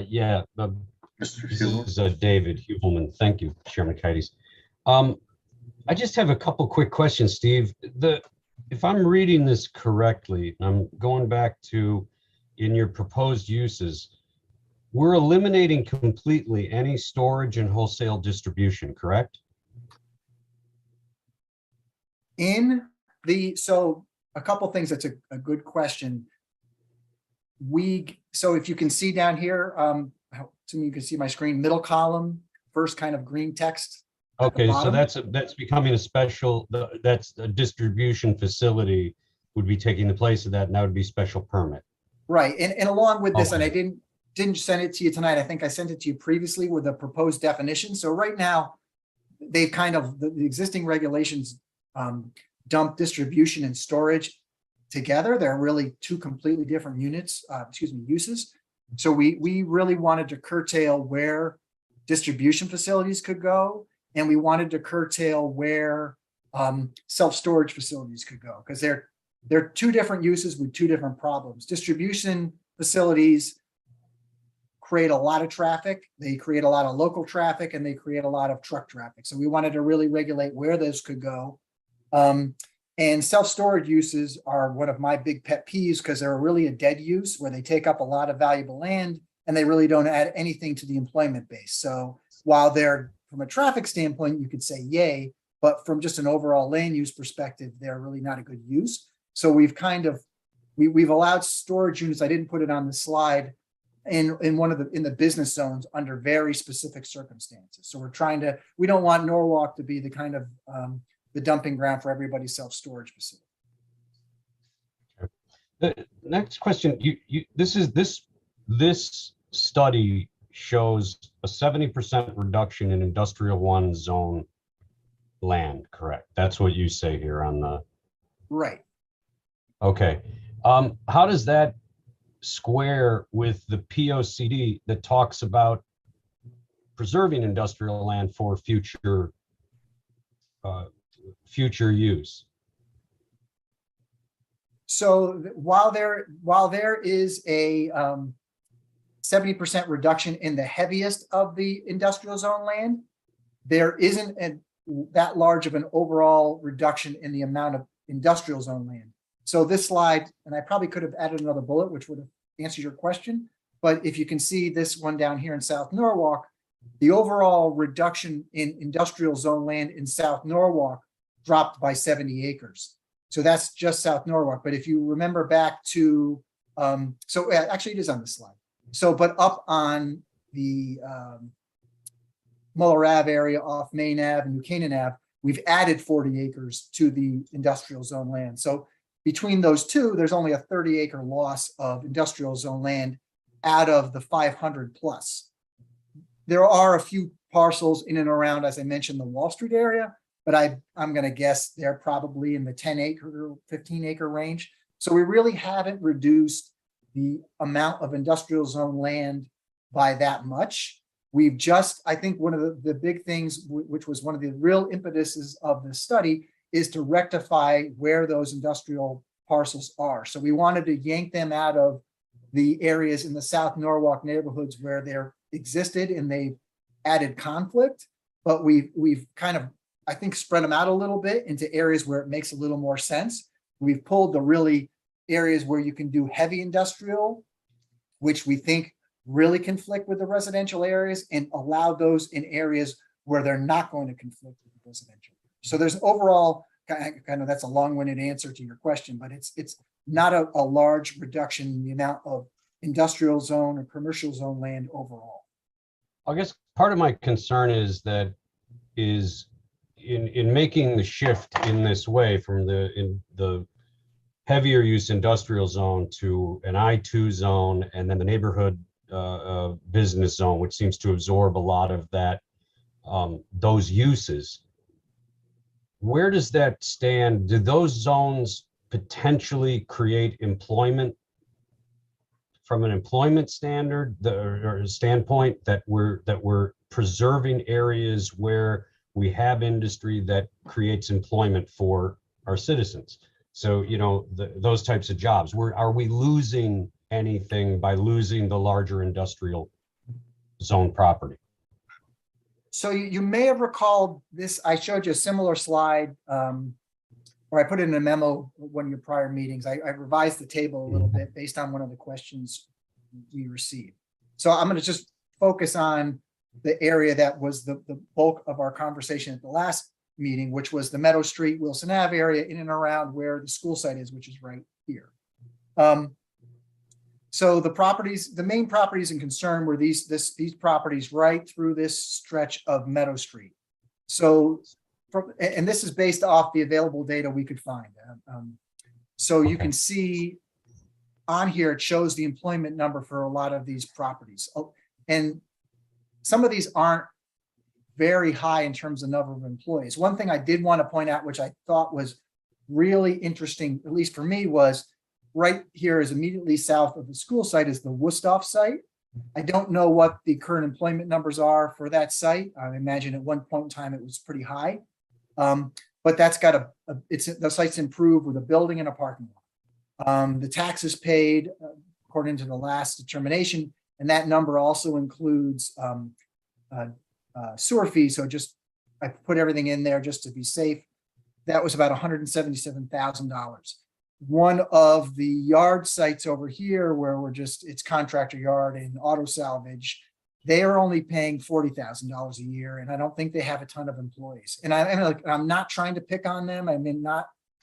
Yeah, Mr. this Hugel? is David Hubelman. Thank you, Chairman Kites. I just have a couple quick questions, Steve. If I'm reading this correctly, I'm going back to in your proposed uses, we're eliminating completely any storage and wholesale distribution, correct? So a couple things, that's a good question. So if you can see down here, to me, you can see my screen, middle column, first kind of green text. Okay, so bottom. that's becoming a special, that's a distribution facility would be taking the place of that, and that would be special permit. Right, and along with this, and I Okay. didn't send it to you tonight, I think I sent it to you previously with the proposed definition. So right now, they've kind of, the existing regulations dump distribution and storage together. They're really 2 completely different uses. So we really wanted to curtail where distribution facilities could go, and we wanted to curtail where self-storage facilities could go, because they're 2 different uses with 2 different problems. Distribution facilities create a lot of traffic, they create a lot of local traffic, and they create a lot of truck traffic. So we wanted to really regulate where those could go. And self-storage uses are one of my big pet peeves, because they're really a dead use where they take up a lot of valuable land and they really don't add anything to the employment base. So while they're, from a traffic standpoint, you could say yay, but from just an overall land use perspective, they're really not a good use. So we've we've allowed storage units, I didn't put it on the slide, in the business zones under very specific circumstances. So we don't want Norwalk to be the kind of the dumping ground for everybody's self-storage facility. The next question, this study shows a 70% reduction in industrial 1 zone land, correct? That's what you say here on the. Right. Okay. How does that square with the POCD that talks about preserving industrial land for future use? So while there is a 70% reduction in the heaviest of the industrial zone land, there isn't that large of an overall reduction in the amount of industrial zone land. So this slide, and I probably could have added another bullet, which would have answered your question, but if you can see this one down here in South Norwalk, the overall reduction in industrial zone land in South Norwalk dropped by 70 acres. So that's just South Norwalk. But if you remember back to, so actually it is on the slide. So, but up on the Muller Ave area off Main Ave and New Canaan Ave, we've added 40 acres to the industrial zone land. So between those 2, there's only a 30-acre loss of industrial zone land out of the 500 plus. There are a few parcels in and around, as I mentioned, the Wall Street area, but I'm going to guess they're probably in the 10-acre, 15-acre range. So we really haven't reduced the amount of industrial zone land by that much. We've just, I think one of the big things, which was one of the real impetuses of the study, is to rectify where those industrial parcels are. So we wanted to yank them out of the areas in the South Norwalk neighborhoods where they're existed and they added conflict, but we've kind of, I think, spread them out a little bit into areas where it makes a little more sense. We've pulled the really areas where you can do heavy industrial, which we think really conflict with the residential areas, and allow those in areas where they're not going to conflict with the residential. So there's overall, kind of, that's a long-winded answer to your question, but it's not a large reduction in the amount of industrial zone or commercial zone land overall. I guess part of my concern is in making the shift in this way from the heavier use industrial zone to an I2 zone, and then the neighborhood business zone, which seems to absorb a lot of that, those uses. where does that stand? Do those zones potentially create employment from an employment standard or standpoint, that we're preserving areas where we have industry that creates employment for our citizens? So, you know, those types of jobs, are we losing anything by losing the larger industrial zone property? So you may have recalled this, I showed you a similar slide, or I put it in a memo one of your prior meetings. I revised the table a little bit based on one of the questions we received. So I'm going to just focus on the area that was the bulk of our conversation at the last meeting, which was the Meadow Street, Wilson Ave area in and around where the school site is, which is right here. So the main properties in concern were these properties right through this stretch of Meadow Street. So, and this is based off the available data we could find. So you can see on here, it shows the employment number for a lot of these properties. And some of these aren't very high in terms of number of employees. One thing I did want to point out, which I thought was really interesting, at least for me, was right here is immediately south of the school site is the Wusthof site. I don't know what the current employment numbers are for that site. I imagine at one point in time it was pretty high, but that's got the site's improved with a building and a parking lot. The taxes paid according to the last determination, and that number also includes sewer fees. So I put everything in there just to be safe. That was about $177,000. One of the yard sites over here where it's contractor yard and auto salvage, they are only paying $40,000 a year. And I don't think they have a ton of employees. And I'm not trying to pick on them. I mean,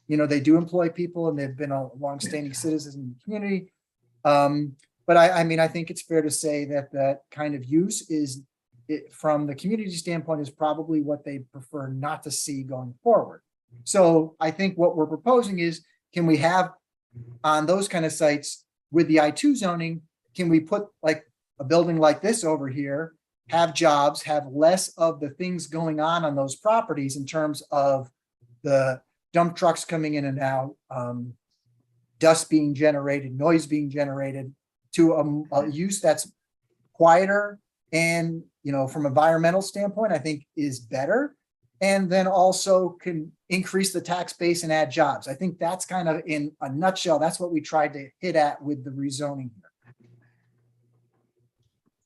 they do employ people and they've been a longstanding citizen in the community. But I think it's fair to say that kind of use from the community standpoint is probably what they prefer not to see going forward. So I think what we're proposing is, can we have on those kind of sites with the I2 zoning, can we put like a building like this over here, have jobs, have less of the things going on those properties in terms of the dump trucks coming in and out, dust being generated, noise being generated, to a use that's quieter and, from environmental standpoint, I think is better. And then also can increase the tax base and add jobs. I think that's kind of, in a nutshell, that's what we tried to hit at with the rezoning here.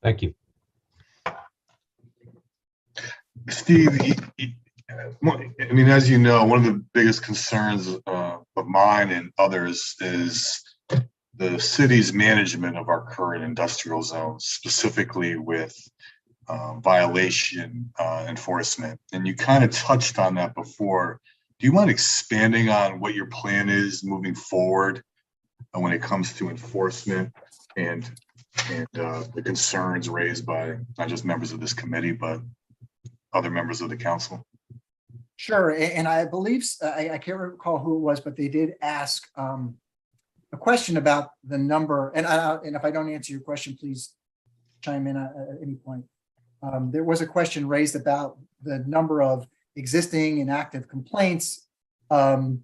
Thank you. Steve, as you know, one of the biggest concerns of mine and others is the city's management of our current industrial zones, specifically with violation enforcement. And you kind of touched on that before. Do you mind expanding on what your plan is moving forward when it comes to enforcement and the concerns raised by not just members of this committee, but other members of the council? Sure. And I believe, I can't recall who it was, but they did ask a question about the number. And if I don't answer your question, please chime in at any point. There was a question raised about the number of existing and active complaints, that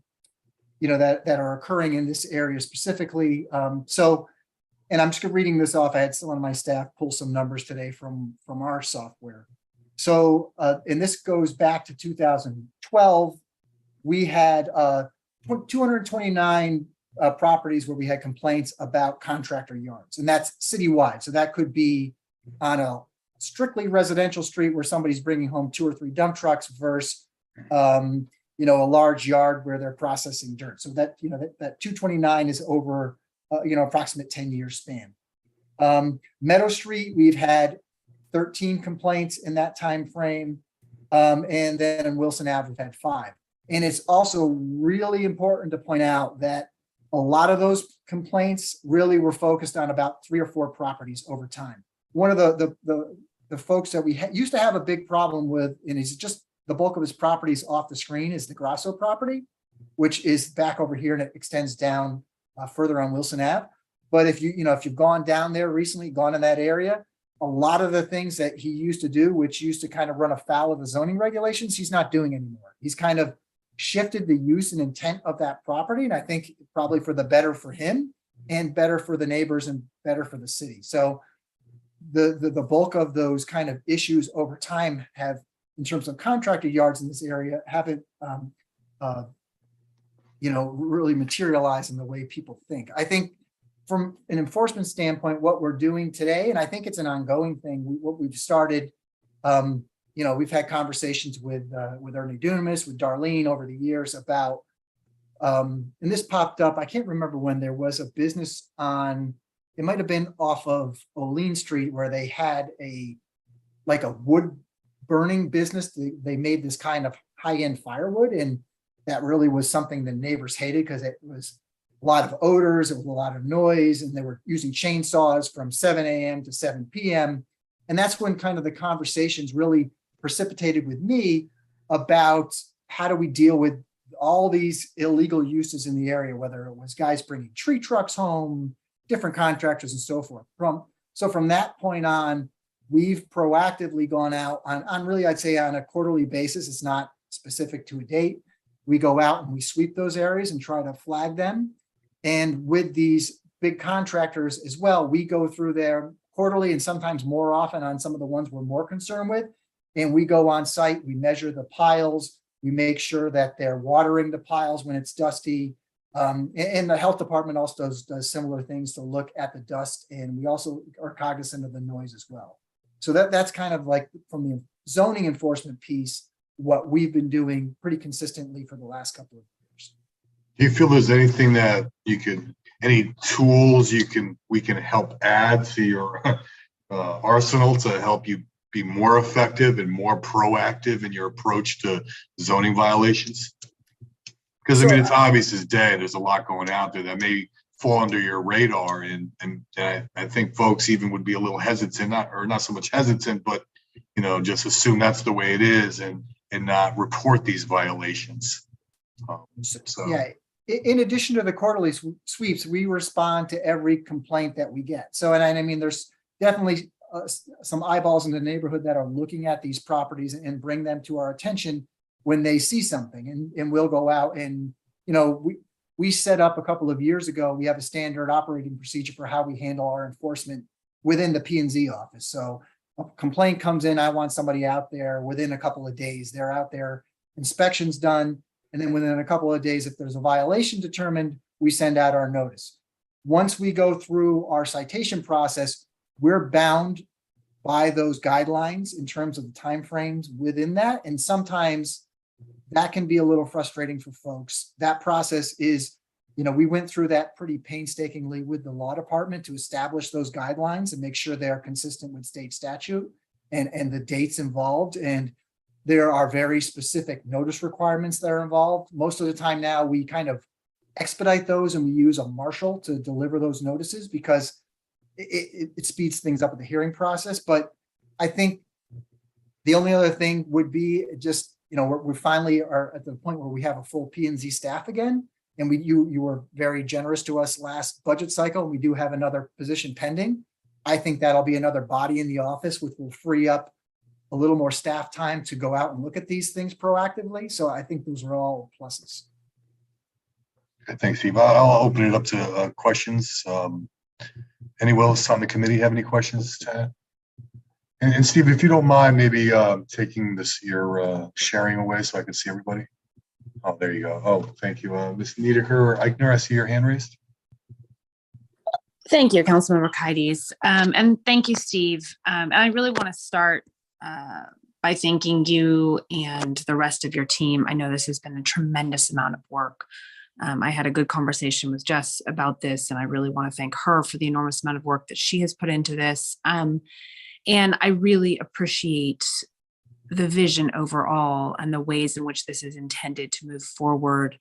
are occurring in this area specifically. And I'm just reading this off. I had someone on my staff pull some numbers today from our software. So, and this goes back to 2012. We had 229 properties where we had complaints about contractor yards, and that's citywide. So that could be on a strictly residential street where somebody's bringing home 2 or 3 dump trucks versus, a large yard where they're processing dirt. So that, that 229 is over, approximate 10-year span. Meadow Street, we've had 13 complaints in that time frame. And then in Wilson Ave, we've had 5. And it's also really important to point out that a lot of those complaints really were focused on about 3 or 4 properties over time. One of the folks that we used to have a big problem with, and he's just the bulk of his properties off the screen, is the Grasso property, which is back over here and it extends down further on Wilson Ave. But if you've gone down there recently, gone in that area, a lot of the things that he used to do, which used to kind of run afoul of the zoning regulations, he's not doing anymore. He's kind of shifted the use and intent of that property. And I think probably for the better for him and better for the neighbors and better for the city. So the bulk of those kind of issues over time have, in terms of contracted yards in this area, haven't really materialized in the way people think. I think from an enforcement standpoint, what we're doing today, and I think it's an ongoing thing, what we've started, we've had conversations with Ernie Dunamis, with Darlene over the years about, and this popped up, I can't remember when, there was a business on, it might have been off of Olean Street, where they had a wood burning business. They made this kind of high-end firewood, and that really was something the neighbors hated because it was a lot of odors, it was a lot of noise, and they were using chainsaws from 7 a.m. to 7 p.m. And that's when kind of the conversations really precipitated with me about how do we deal with all these illegal uses in the area, whether it was guys bringing tree trucks home, different contractors and so forth. From that point on, we've proactively gone out on really, I'd say on a quarterly basis. It's not specific to a date. We go out and we sweep those areas and try to flag them. And with these big contractors as well, we go through there quarterly and sometimes more often on some of the ones we're more concerned with. And we go on site, we measure the piles, we make sure that they're watering the piles when it's dusty. And the health department also does similar things to look at the dust. And we also are cognizant of the noise as well. So that's kind of like from the zoning enforcement piece, what we've been doing pretty consistently for the last couple of years. Do you feel there's anything that any tools we can help add to your arsenal to help you be more effective and more proactive in your approach to zoning violations? Because I mean, it's obvious as day, there's a lot going out there that may fall under your radar, and I think folks even would be a little hesitant, not so much hesitant, but just assume that's the way it is and not report these violations. Yeah, in addition to the quarterly sweeps, we respond to every complaint that we get. So, and I mean, there's definitely some eyeballs in the neighborhood that are looking at these properties and bring them to our attention when they see something, and we'll go out and, we set up a couple of years ago, we have a standard operating procedure for how we handle our enforcement within the P&Z office. So a complaint comes in, I want somebody out there within a couple of days, they're out there, inspections done. And then within a couple of days, if there's a violation determined, we send out our notice. Once we go through our citation process, we're bound by those guidelines in terms of the timeframes within that. And sometimes that can be a little frustrating for folks. That process is, we went through that pretty painstakingly with the law department to establish those guidelines and make sure they're consistent with state statute and the dates involved. And there are very specific notice requirements that are involved. Most of the time now, we kind of expedite those and we use a marshal to deliver those notices because it speeds things up in the hearing process. But I think the only other thing would be just, we finally are at the point where we have a full P&Z staff again. And you were very generous to us last budget cycle. And we do have another position pending. I think that'll be another body in the office, which will free up a little more staff time to go out and look at these things proactively. So I think those are all pluses. Okay, thanks, Steve. I'll open it up to questions. Anyone else on the committee have any questions to add? And Steve, if you don't mind, maybe taking your sharing away so I can see everybody. Oh, there you go. Oh, thank you. Ms. Niederker or Eichner, I see your hand raised. Thank you, Councilmember Keides. And thank you, Steve. And I really want to start by thanking you and the rest of your team. I know this has been a tremendous amount of work. I had a good conversation with Jess about this, and I really want to thank her for the enormous amount of work that she has put into this. And I really appreciate the vision overall and the ways in which this is intended to move forward.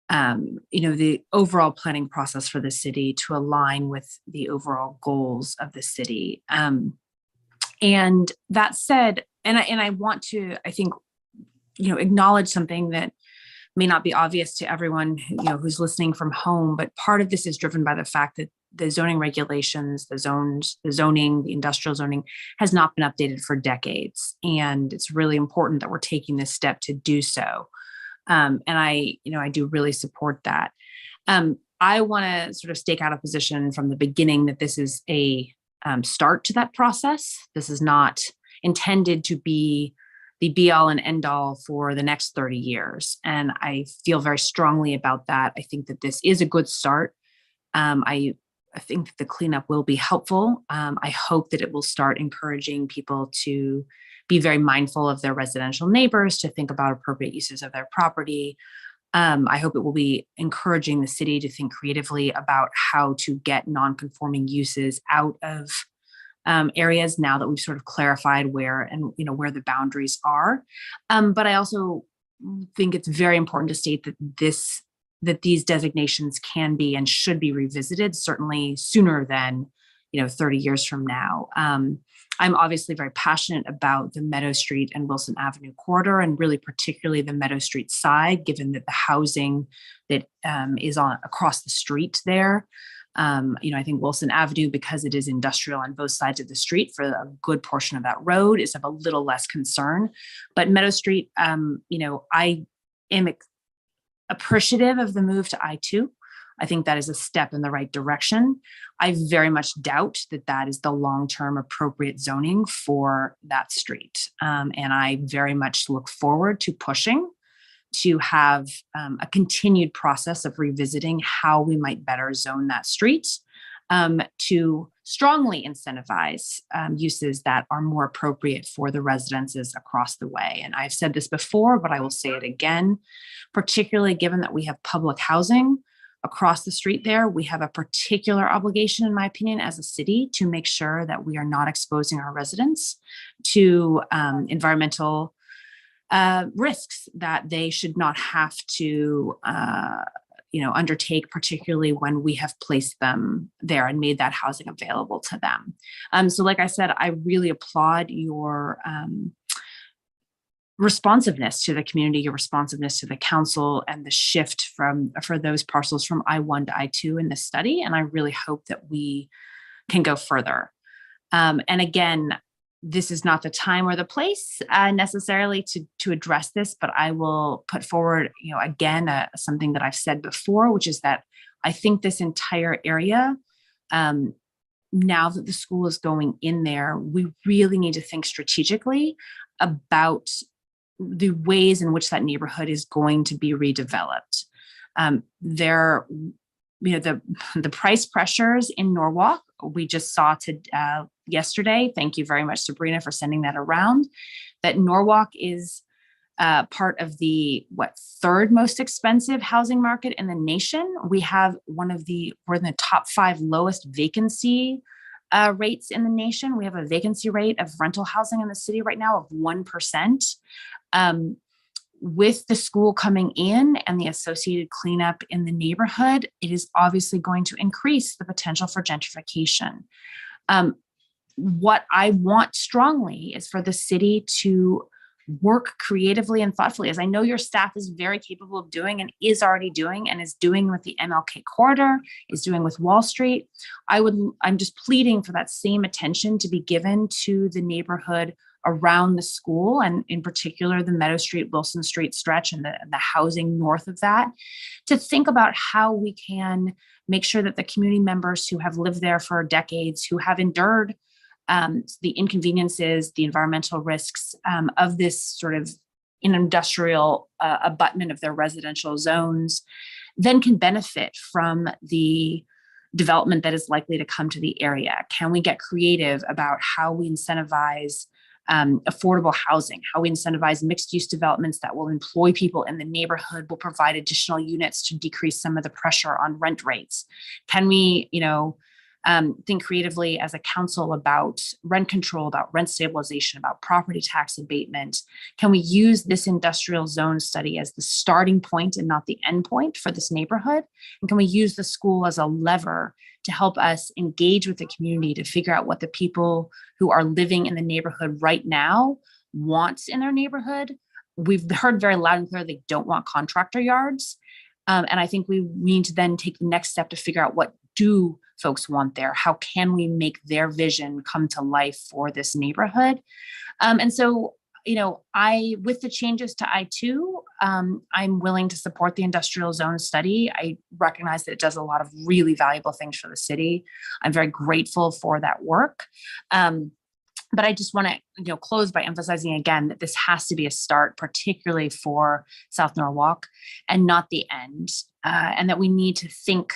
The overall planning process for the city to align with the overall goals of the city. And that said, and I want to, I think, acknowledge something that may not be obvious to everyone who's listening from home, but part of this is driven by the fact that the zoning regulations, the zoning, the industrial zoning has not been updated for decades. And it's really important that we're taking this step to do so. And I do really support that. I want to sort of stake out a position from the beginning that this is a start to that process. This is not intended to be the be all and end all for the next 30 years. And I feel very strongly about that. I think that this is a good start. I think that the cleanup will be helpful. I hope that it will start encouraging people to be very mindful of their residential neighbors, to think about appropriate uses of their property. I hope it will be encouraging the city to think creatively about how to get non-conforming uses out of areas now that we've sort of clarified where the boundaries are. But I also think it's very important to state that these designations can be and should be revisited, certainly sooner than 30 years from now. I'm obviously very passionate about the Meadow Street and Wilson Avenue corridor, and really particularly the Meadow Street side, given that the housing that is across the street there. I think Wilson Avenue, because it is industrial on both sides of the street for a good portion of that road, is of a little less concern. But Meadow Street, I am appreciative of the move to I-2. I think that is a step in the right direction. I very much doubt that that is the long-term appropriate zoning for that street. And I very much look forward to pushing to have a continued process of revisiting how we might better zone that street to strongly incentivize uses that are more appropriate for the residences across the way. And I've said this before, but I will say it again, particularly given that we have public housing across the street there, we have a particular obligation, in my opinion, as a city to make sure that we are not exposing our residents to environmental risks that they should not have to undertake, particularly when we have placed them there and made that housing available to them. So like I said, I really applaud your responsiveness to the community, your responsiveness to the council, and the shift for those parcels from I-1 to I-2 in this study. And I really hope that we can go further. And again, this is not the time or the place necessarily to address this, but I will put forward, again, something that I've said before, which is that I think this entire area, now that the school is going in there, we really need to think strategically about the ways in which that neighborhood is going to be redeveloped. The price pressures in Norwalk, we just saw yesterday. Thank you very much, Sabrina, for sending that around. That Norwalk is part of the third most expensive housing market in the nation. We're in the top 5 lowest vacancy rates in the nation. We have a vacancy rate of rental housing in the city right now of 1%. With the school coming in and the associated cleanup in the neighborhood, it is obviously going to increase the potential for gentrification. What I want strongly is for the city to work creatively and thoughtfully, as I know your staff is very capable of doing and is already doing and is doing with the MLK corridor, is doing with Wall Street. I'm just pleading for that same attention to be given to the neighborhood around the school, and in particular the Meadow Street, Wilson Street stretch and the housing north of that, to think about how we can make sure that the community members who have lived there for decades, who have endured the inconveniences, the environmental risks of this sort of industrial abutment of their residential zones, then can benefit from the development that is likely to come to the area. Can we get creative about how we incentivize affordable housing, how we incentivize mixed use developments that will employ people in the neighborhood, will provide additional units to decrease some of the pressure on rent rates? Can we, think creatively as a council about rent control, about rent stabilization, about property tax abatement? Can we use this industrial zone study as the starting point and not the end point for this neighborhood? And can we use the school as a lever to help us engage with the community to figure out what the people who are living in the neighborhood right now want in their neighborhood? We've heard very loud and clear they don't want contractor yards. And I think we need to then take the next step to figure out, what do folks want there? How can we make their vision come to life for this neighborhood? And so, with the changes to I-2, I'm willing to support the industrial zone study. I recognize that it does a lot of really valuable things for the city. I'm very grateful for that work. But I just want to, close by emphasizing again that this has to be a start, particularly for South Norwalk, and not the end, and that we need to think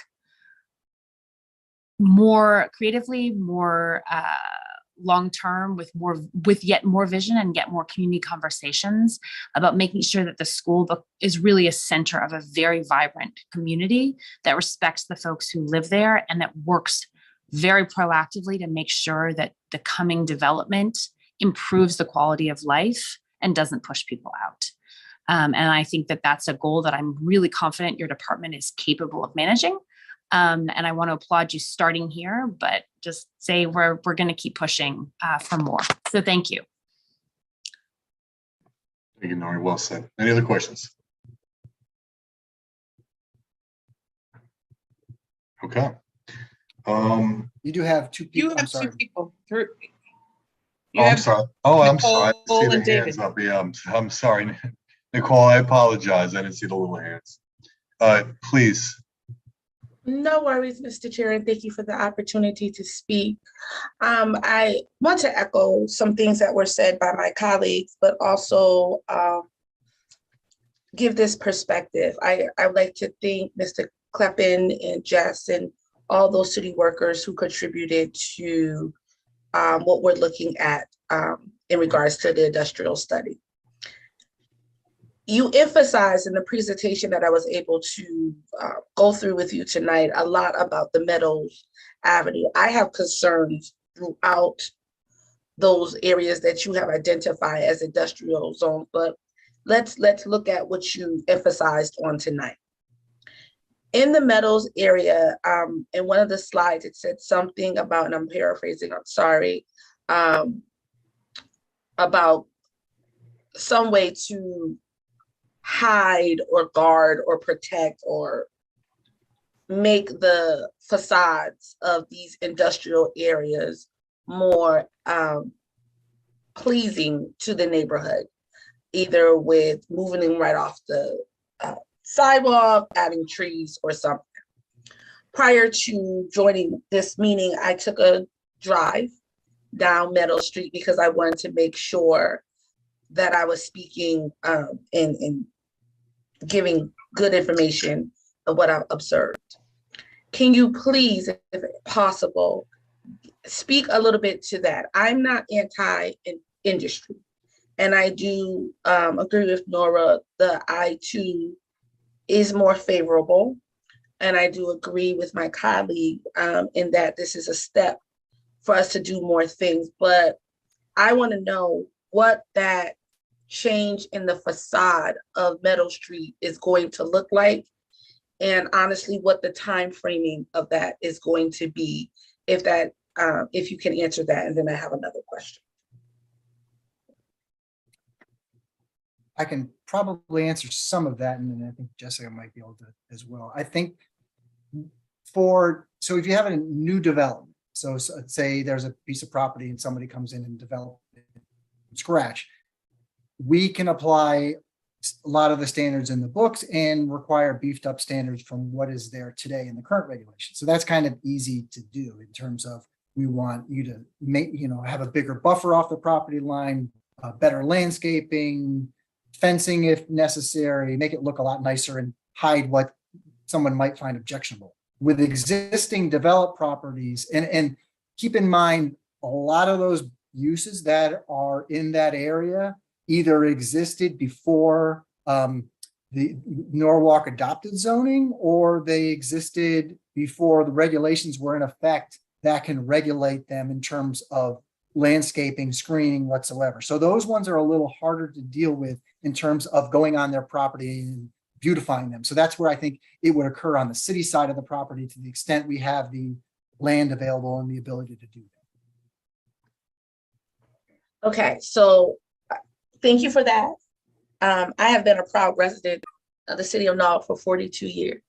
more creatively, more long-term, with yet more vision and get more community conversations about making sure that the school is really a center of a very vibrant community that respects the folks who live there and that works very proactively to make sure that the coming development improves the quality of life and doesn't push people out. And I think that that's a goal that I'm really confident your department is capable of managing. And I want to applaud you starting here, but just say we're going to keep pushing for more. So thank you. Thank you, Nori. Well said. Any other questions? Okay. You do have two people. You have I'm sorry. two people. You I'm have sorry. Oh, I'm sorry. I Nicole see the and David. hands up. Yeah, I'm sorry, Nicole. I apologize. I didn't see the little hands. Please. No worries, Mr. Chair, and thank you for the opportunity to speak. I want to echo some things that were said by my colleagues, but also give this perspective. I would like to thank Mr. Kleppen and Jess and all those city workers who contributed to what we're looking at in regards to the industrial study. You emphasized in the presentation that I was able to go through with you tonight a lot about the Meadows Avenue. I have concerns throughout those areas that you have identified as industrial zones, but let's look at what you emphasized on tonight. In the Meadows area, in one of the slides, it said something about, and I'm paraphrasing, I'm sorry, about some way to hide or guard or protect or make the facades of these industrial areas more pleasing to the neighborhood, either with moving them right off the sidewalk, adding trees or something. Prior to joining this meeting, I took a drive down Meadow Street because I wanted to make sure that I was speaking and giving good information of what I've observed. Can you please, if possible, speak a little bit to that? I'm not anti-industry, and I do agree with Nora, the I-2 is more favorable, and I do agree with my colleague in that this is a step for us to do more things, but I want to know what that change in the facade of Meadow Street is going to look like, and honestly what the time framing of that is going to be, if you can answer that, and then I have another question. I can probably answer some of that, and then I think Jessica might be able to as well. I think so if you have a new development, so let's say there's a piece of property and somebody comes in and develops it from scratch, we can apply a lot of the standards in the books and require beefed up standards from what is there today in the current regulation. So that's kind of easy to do in terms of, we want you to make, have a bigger buffer off the property line, better landscaping, fencing if necessary, make it look a lot nicer and hide what someone might find objectionable. With existing developed properties, and keep in mind, a lot of those uses that are in that area either existed before the Norwalk adopted zoning, or they existed before the regulations were in effect that can regulate them in terms of landscaping, screening, whatsoever. So those ones are a little harder to deal with in terms of going on their property and beautifying them. So that's where I think it would occur on the city side of the property, to the extent we have the land available and the ability to do that. Okay, so thank you for that. I have been a proud resident of the city of Norwalk for 42 years.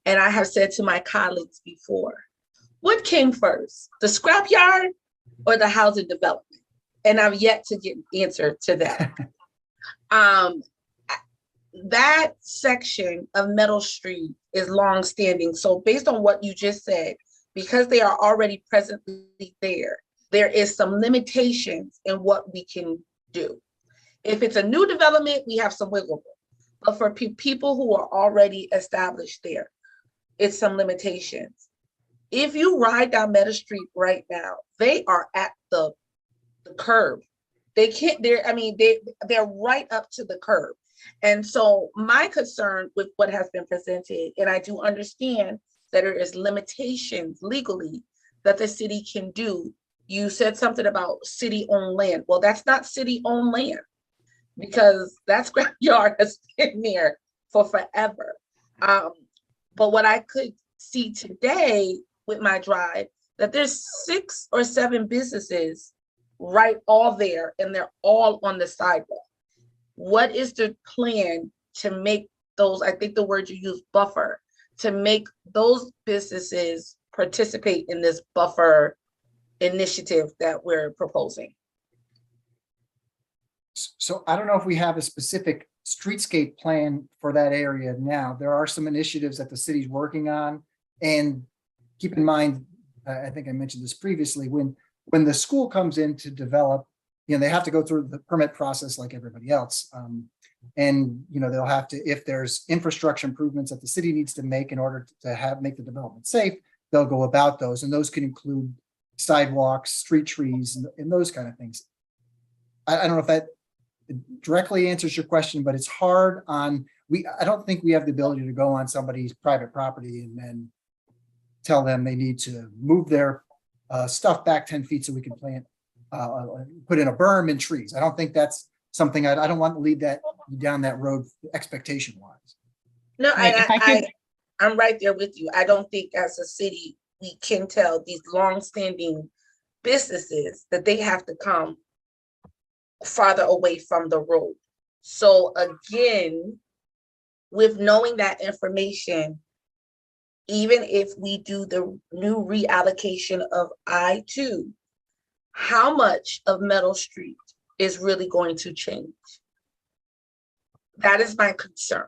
And I have said to my colleagues before, what came first, the scrapyard or the housing development? and I've yet to get an answer to that. That section of Meadow Street is longstanding. So based on what you just said, because they are already presently there, there is some limitations in what we can do. If it's a new development, we have some wiggle room. But for people who are already established there, it's some limitations. If you ride down Meadow Street right now, they are at the curb. They can't, they're right up to the curb. And so my concern with what has been presented, and I do understand that there is limitations legally that the city can do. You said something about city-owned land. Well, that's not city-owned land because that scrapyard has been there for forever. But what I could see today with my drive, that there's 6 or 7 businesses right all there, and they're all on the sidewalk. What is the plan to make those, I think the word you use, buffer, to make those businesses participate in this buffer initiative that we're proposing? So I don't know if we have a specific streetscape plan for that area now. There are some initiatives that the city's working on. And keep in mind, I think I mentioned this previously, when the school comes in to develop, they have to go through the permit process like everybody else. And they'll have to, if there's infrastructure improvements that the city needs to make in order to make the development safe, they'll go about those. And those can include sidewalks, street trees, and those kind of things. I don't know if that directly answers your question, but it's hard on, I don't think we have the ability to go on somebody's private property and then tell them they need to move their stuff back 10 feet so we can plant, put in a berm and trees. I don't think that's something, I don't want to lead that down that road expectation wise. No, Right, I'm right there with you. I don't think as a city, we can tell these longstanding businesses that they have to come farther away from the road. So again, with knowing that information, even if we do the new reallocation of I-2, how much of Meadow Street is really going to change? That is my concern.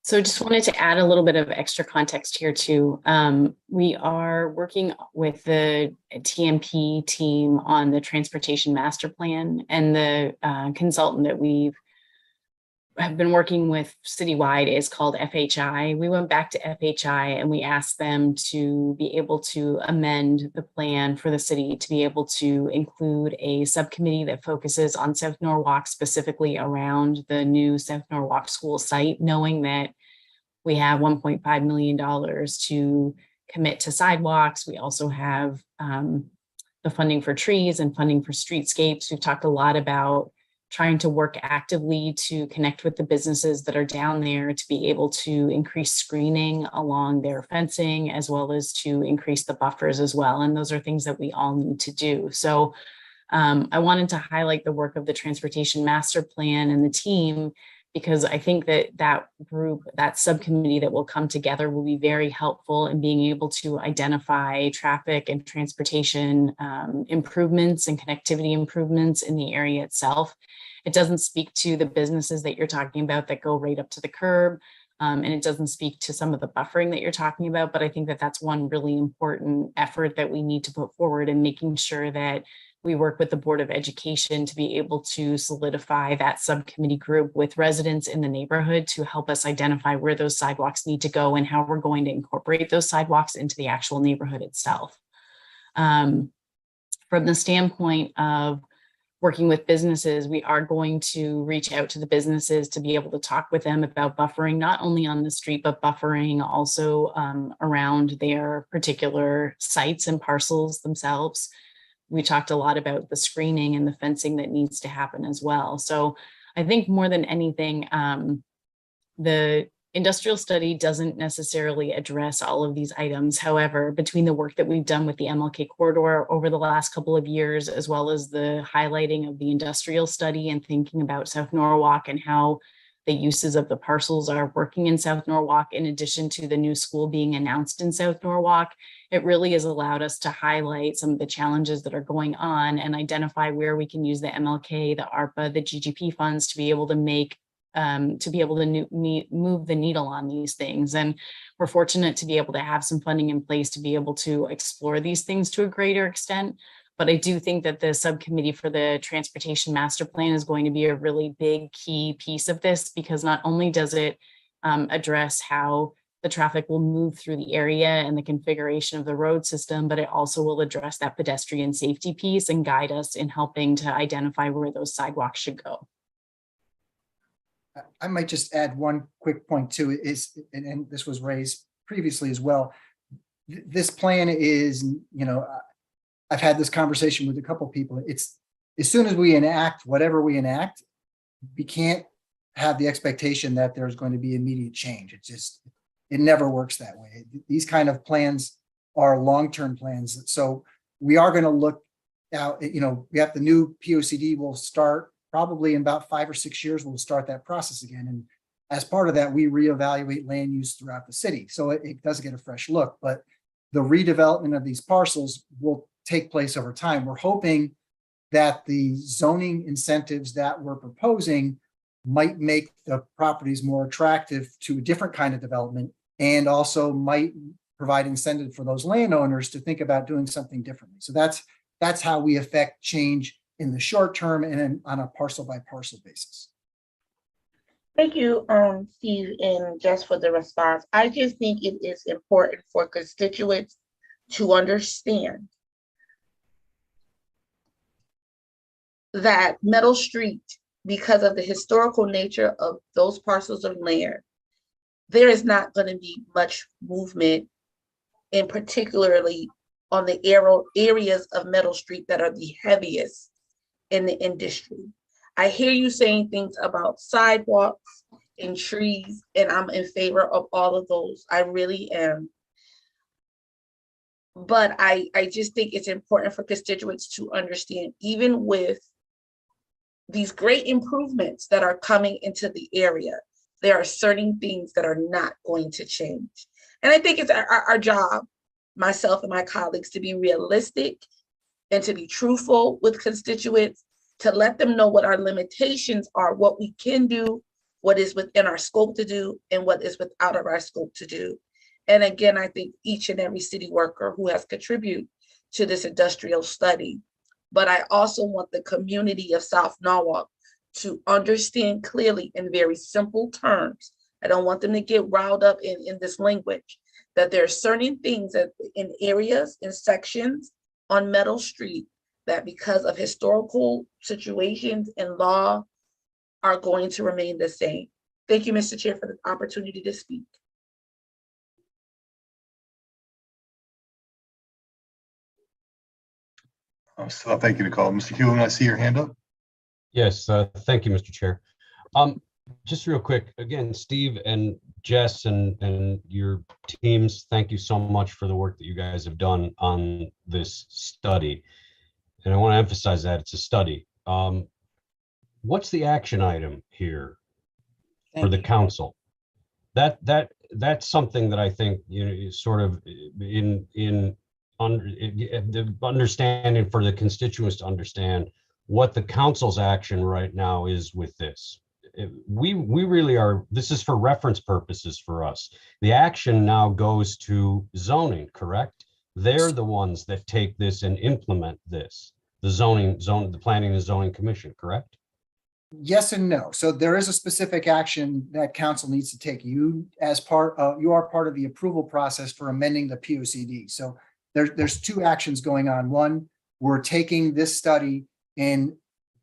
So just wanted to add a little bit of extra context here too. We are working with the TMP team on the transportation master plan, and the consultant that we have been working with citywide is called FHI. We went back to FHI and we asked them to be able to amend the plan for the city to be able to include a subcommittee that focuses on South Norwalk, specifically around the new South Norwalk school site, knowing that we have $1.5 million to commit to sidewalks. We also have the funding for trees and funding for streetscapes. We've talked a lot about trying to work actively to connect with the businesses that are down there to be able to increase screening along their fencing, as well as to increase the buffers as well. And those are things that we all need to do. So I wanted to highlight the work of the Transportation Master Plan and the team, because I think that that group, that subcommittee that will come together will be very helpful in being able to identify traffic and transportation improvements and connectivity improvements in the area itself. It doesn't speak to the businesses that you're talking about that go right up to the curb, and it doesn't speak to some of the buffering that you're talking about, but I think that that's one really important effort that we need to put forward in making sure that we work with the Board of Education to be able to solidify that subcommittee group with residents in the neighborhood to help us identify where those sidewalks need to go and how we're going to incorporate those sidewalks into the actual neighborhood itself. From the standpoint of working with businesses, we are going to reach out to the businesses to be able to talk with them about buffering, not only on the street, but buffering also around their particular sites and parcels themselves. We talked a lot about the screening and the fencing that needs to happen as well. So I think more than anything, the industrial study doesn't necessarily address all of these items. However, between the work that we've done with the MLK corridor over the last couple of years, as well as the highlighting of the industrial study and thinking about South Norwalk and how the uses of the parcels are working in South Norwalk, in addition to the new school being announced in South Norwalk, it really has allowed us to highlight some of the challenges that are going on and identify where we can use the MLK, the ARPA, the GGP funds to be able to make move the needle on these things. And we're fortunate to be able to have some funding in place to be able to explore these things to a greater extent. But I do think that the subcommittee for the Transportation Master Plan is going to be a really big key piece of this, because not only does it address how the traffic will move through the area and the configuration of the road system, but it also will address that pedestrian safety piece and guide us in helping to identify where those sidewalks should go. I might just add one quick point too, is, and this was raised previously as well. This plan is, I've had this conversation with a couple of people. It's as soon as we enact whatever we enact, we can't have the expectation that there's going to be immediate change. It never works that way. These kind of plans are long-term plans. So we are going to look out, we have the new POCD will start probably in about 5 or 6 years, we'll start that process again. And as part of that, we reevaluate land use throughout the city. So it does get a fresh look, but the redevelopment of these parcels will take place over time. We're hoping that the zoning incentives that we're proposing might make the properties more attractive to a different kind of development, and also might provide incentive for those landowners to think about doing something differently. So that's how we affect change in the short term and on a parcel by parcel basis. Thank you, Steve and Jess, for the response. I just think it is important for constituents to understand that Meadow Street, because of the historical nature of those parcels of land, there is not going to be much movement, and particularly on the areas of Meadow Street that are the heaviest in the industry. I hear you saying things about sidewalks and trees, and I'm in favor of all of those. I really am. But I just think it's important for constituents to understand, even with these great improvements that are coming into the area, there are certain things that are not going to change. And I think it's our job, myself and my colleagues, to be realistic and to be truthful with constituents, to let them know what our limitations are, what we can do, what is within our scope to do, and what is without of our scope to do. And again, I think each and every city worker who has contributed to this industrial study, but I also want the community of South Norwalk to understand clearly in very simple terms. I don't want them to get riled up in this language, that there are certain things that in areas, in sections on Meadow Street, that because of historical situations and law are going to remain the same. Thank you, Mr. Chair, for the opportunity to speak. So thank you, Nicole. Mr. Hewlin, I see your hand up. Yes, thank you, Mr. Chair. Just real quick, again, Steve and Jess and your teams, thank you so much for the work that you guys have done on this study. And I want to emphasize that it's a study. What's the action item here for the council? That's something that I think, is sort of the understanding for the constituents to understand what the council's action right now is with this. We really are, this is for reference purposes for us. The action now goes to zoning, correct? They're the ones that take this and implement this. The Planning and Zoning Commission, correct? Yes and no. So there is a specific action that council needs to take. You are part of the approval process for amending the POCD. So there's two actions going on. One, we're taking this study and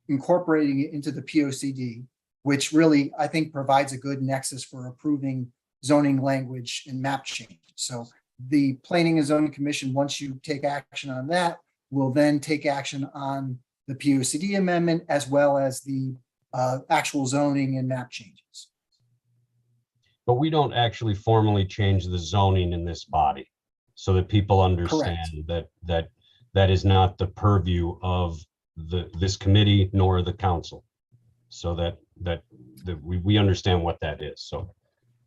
incorporating it into the POCD, which really, I think, provides a good nexus for approving zoning language and map change. So the Planning and Zoning Commission, once you take action on that, will then take action on the POCD amendment, as well as the actual zoning and map changes. But we don't actually formally change the zoning in this body, so that people understand that is not the purview of this committee nor the council, so that we understand what that is. So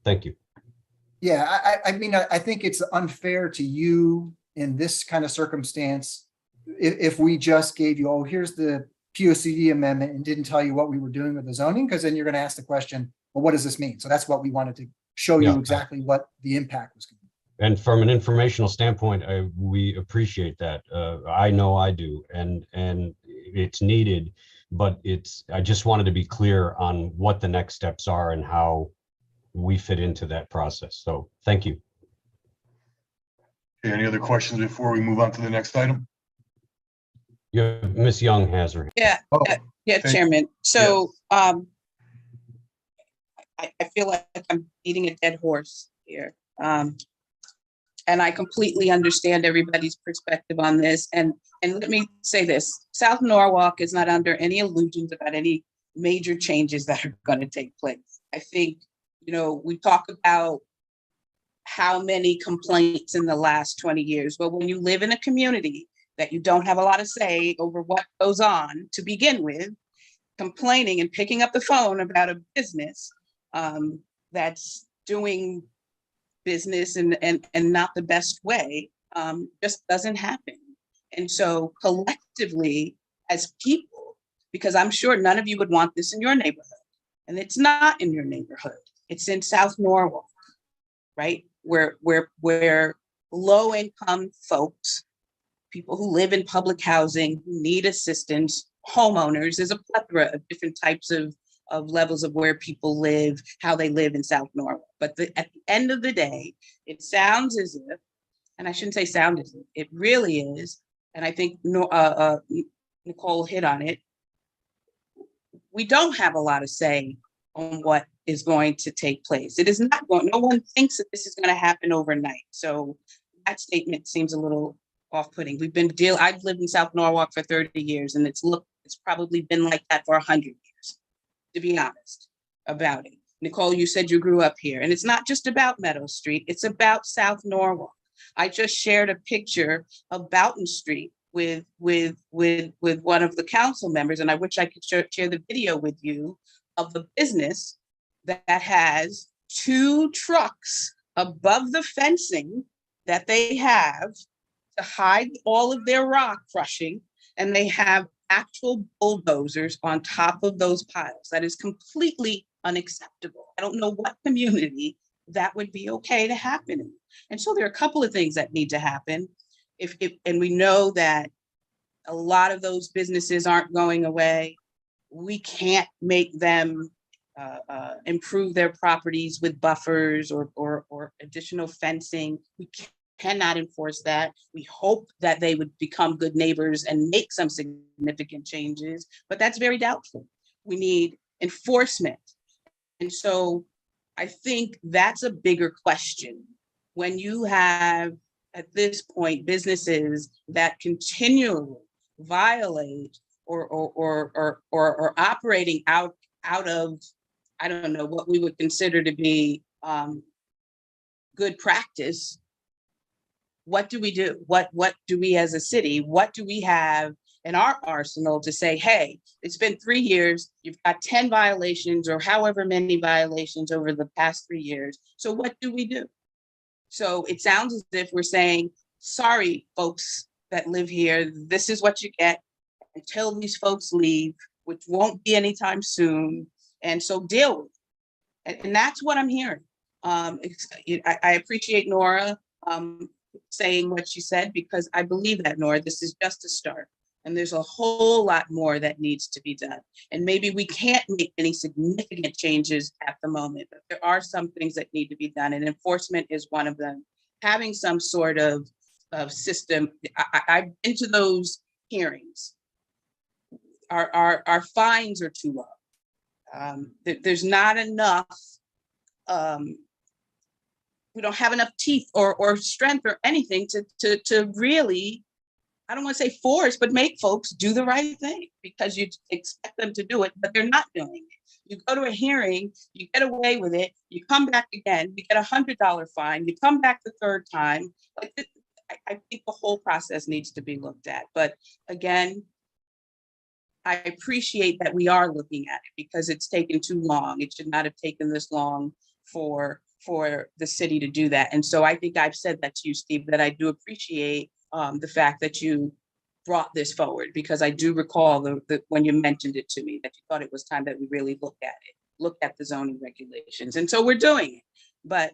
thank you. Yeah, I mean, I think it's unfair to you in this kind of circumstance, if we just gave you, oh, here's the POCD amendment and didn't tell you what we were doing with the zoning, because then you're going to ask the question, well, what does this mean? So that's what we wanted to show you Yeah. exactly what the impact was going to be. And from an informational standpoint, we appreciate that. I know I do, and it's needed, but I just wanted to be clear on what the next steps are and how we fit into that process. So thank you. Okay, any other questions before we move on to the next item? Yeah, Ms. Young has her hand. Yeah, Oh, yeah, thank- Chairman. So I feel like I'm beating a dead horse here. And I completely understand everybody's perspective on this. And let me say this, South Norwalk is not under any illusions about any major changes that are going to take place. I think, we talk about how many complaints in the last 20 years. But when you live in a community that you don't have a lot of say over what goes on to begin with, complaining and picking up the phone about a business that's doing business and not the best way just doesn't happen. And so collectively as people, because I'm sure none of you would want this in your neighborhood, and it's not in your neighborhood, it's in South Norwalk, right? Where low income folks, people who live in public housing, who need assistance, homeowners, there's a plethora of different types of levels of where people live, how they live in South Norwalk. But at the end of the day, it sounds as if, and I shouldn't say sound as if, it really is, and I think Nicole hit on it, we don't have a lot of say on what is going to take place. It is not going, no one thinks that this is going to happen overnight. So that statement seems a little off-putting. I've lived in South Norwalk for 30 years, and it's probably been like that for 100 years, to be honest about it. Nicole, you said you grew up here, and it's not just about Meadow Street, it's about South Norwalk. I just shared a picture of Boughton Street with one of the council members, and I wish I could share the video with you of the business that has 2 trucks above the fencing that they have to hide all of their rock crushing, and they have actual bulldozers on top of those piles. That is completely unacceptable. I don't know what community that would be okay to happen in. And so there are a couple of things that need to happen. And we know that a lot of those businesses aren't going away. We can't make them improve their properties with buffers or additional fencing. We cannot enforce that. We hope that they would become good neighbors and make some significant changes, but that's very doubtful. We need enforcement. And so I think that's a bigger question. When you have, at this point, businesses that continually violate or operating out of, I don't know, what we would consider to be good practice, what do we do? What do we as a city, what do we have in our arsenal to say, hey, it's been 3 years, you've got 10 violations or however many violations over the past 3 years. So what do we do? So it sounds as if we're saying, sorry, folks that live here, this is what you get until these folks leave, which won't be anytime soon. And so deal with it. And that's what I'm hearing. I appreciate Nora saying what she said, because I believe that, Nora, this is just a start. And there's a whole lot more that needs to be done. And maybe we can't make any significant changes at the moment, but there are some things that need to be done. And enforcement is one of them. Having some sort of system. I've been to those hearings. Our fines are too low. There's not enough. We don't have enough teeth or strength or anything to really, I don't want to say force, but make folks do the right thing, because you expect them to do it, but they're not doing it. You go to a hearing, you get away with it, you come back again, you get $100 fine, you come back the third time. Like, I think the whole process needs to be looked at. But again, I appreciate that we are looking at it, because it's taken too long. It should not have taken this long for for the city to do that. And so I think I've said that to you, Steve, that I do appreciate the fact that you brought this forward, because I do recall when you mentioned it to me, that you thought it was time that we really look at the zoning regulations. And so we're doing it. But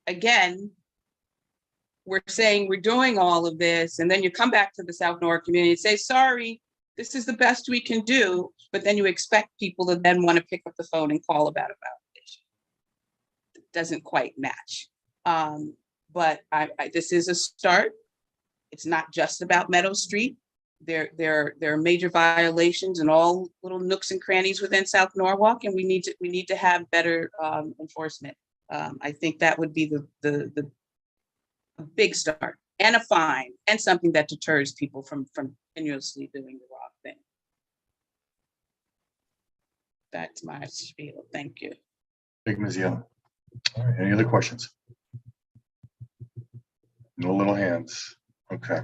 again, we're saying we're doing all of this, and then you come back to the South Norwalk community and say, sorry, this is the best we can do. But then you expect people to then want to pick up the phone and call about a violation. It doesn't quite match. But this is a start. It's not just about Meadow Street. There are major violations in all little nooks and crannies within South Norwalk, and we need to have better enforcement. I think that would be the big start, and a fine, and something that deters people from continuously doing the wrong thing. That's my spiel. Thank you. Thank you, Ms. Young. All right, any other questions? No little hands. Okay.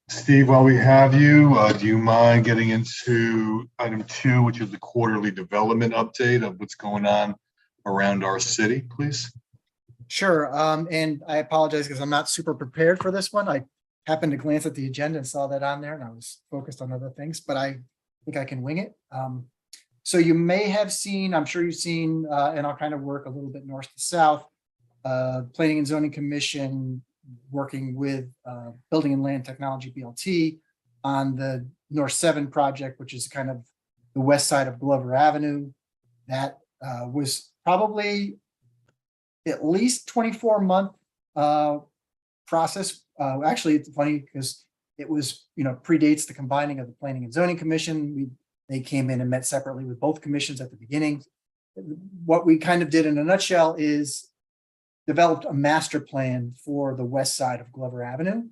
Steve, while we have you, do you mind getting into item 2, which is the quarterly development update of what's going on around our city, please? Sure. And I apologize because I'm not super prepared for this one. I happened to glance at the agenda and saw that on there, and I was focused on other things, but I think I can wing it. So you may have seen, I'm sure you've seen, and I'll kind of work a little bit north to south, Planning and Zoning Commission working with Building and Land Technology BLT on the North 7 project, which is kind of the west side of Glover Avenue. That was probably at least 24-month process. Actually, it's funny because it was, predates the combining of the Planning and Zoning Commission. They came in and met separately with both commissions at the beginning. What we kind of did in a nutshell is developed a master plan for the west side of Glover Avenue,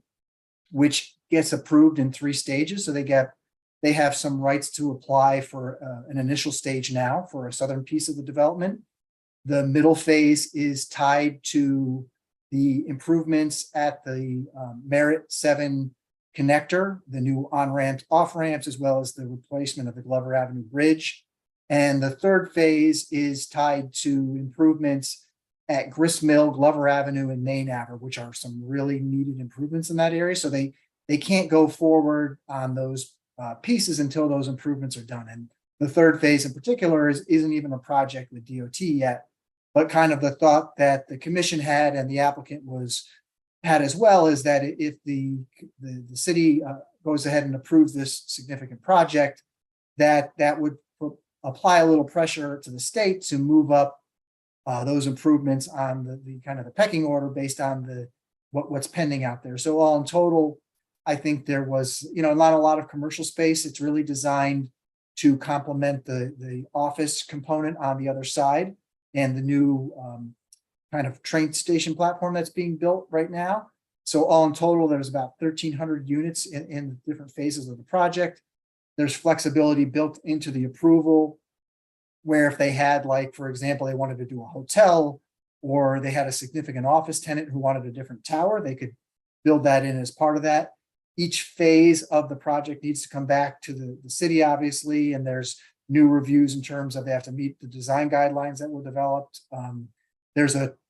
which gets approved in 3 stages. So they have some rights to apply for an initial stage now for a southern piece of the development. The middle phase is tied to the improvements at the Merit 7 connector, the new on-ramps, off-ramps, as well as the replacement of the Glover Avenue Bridge. And the third phase is tied to improvements at Grist Mill, Glover Avenue, and Main Avenue, which are some really needed improvements in that area. So they can't go forward on those pieces until those improvements are done. And the third phase in particular isn't even a project with DOT yet, but kind of the thought that the commission had and the applicant had as well is that if the city goes ahead and approves this significant project, that would apply a little pressure to the state to move up those improvements on the kind of the pecking order based on what's pending out there. So all in total, I think there was, not a lot of commercial space. It's really designed to complement the office component on the other side and the new kind of train station platform that's being built right now. So all in total, there's about 1,300 units in the different phases of the project. There's flexibility built into the approval where if they had, like, for example, they wanted to do a hotel or they had a significant office tenant who wanted a different tower, they could build that in as part of that. Each phase of the project needs to come back to the city, obviously, and there's new reviews in terms of they have to meet the design guidelines that were developed.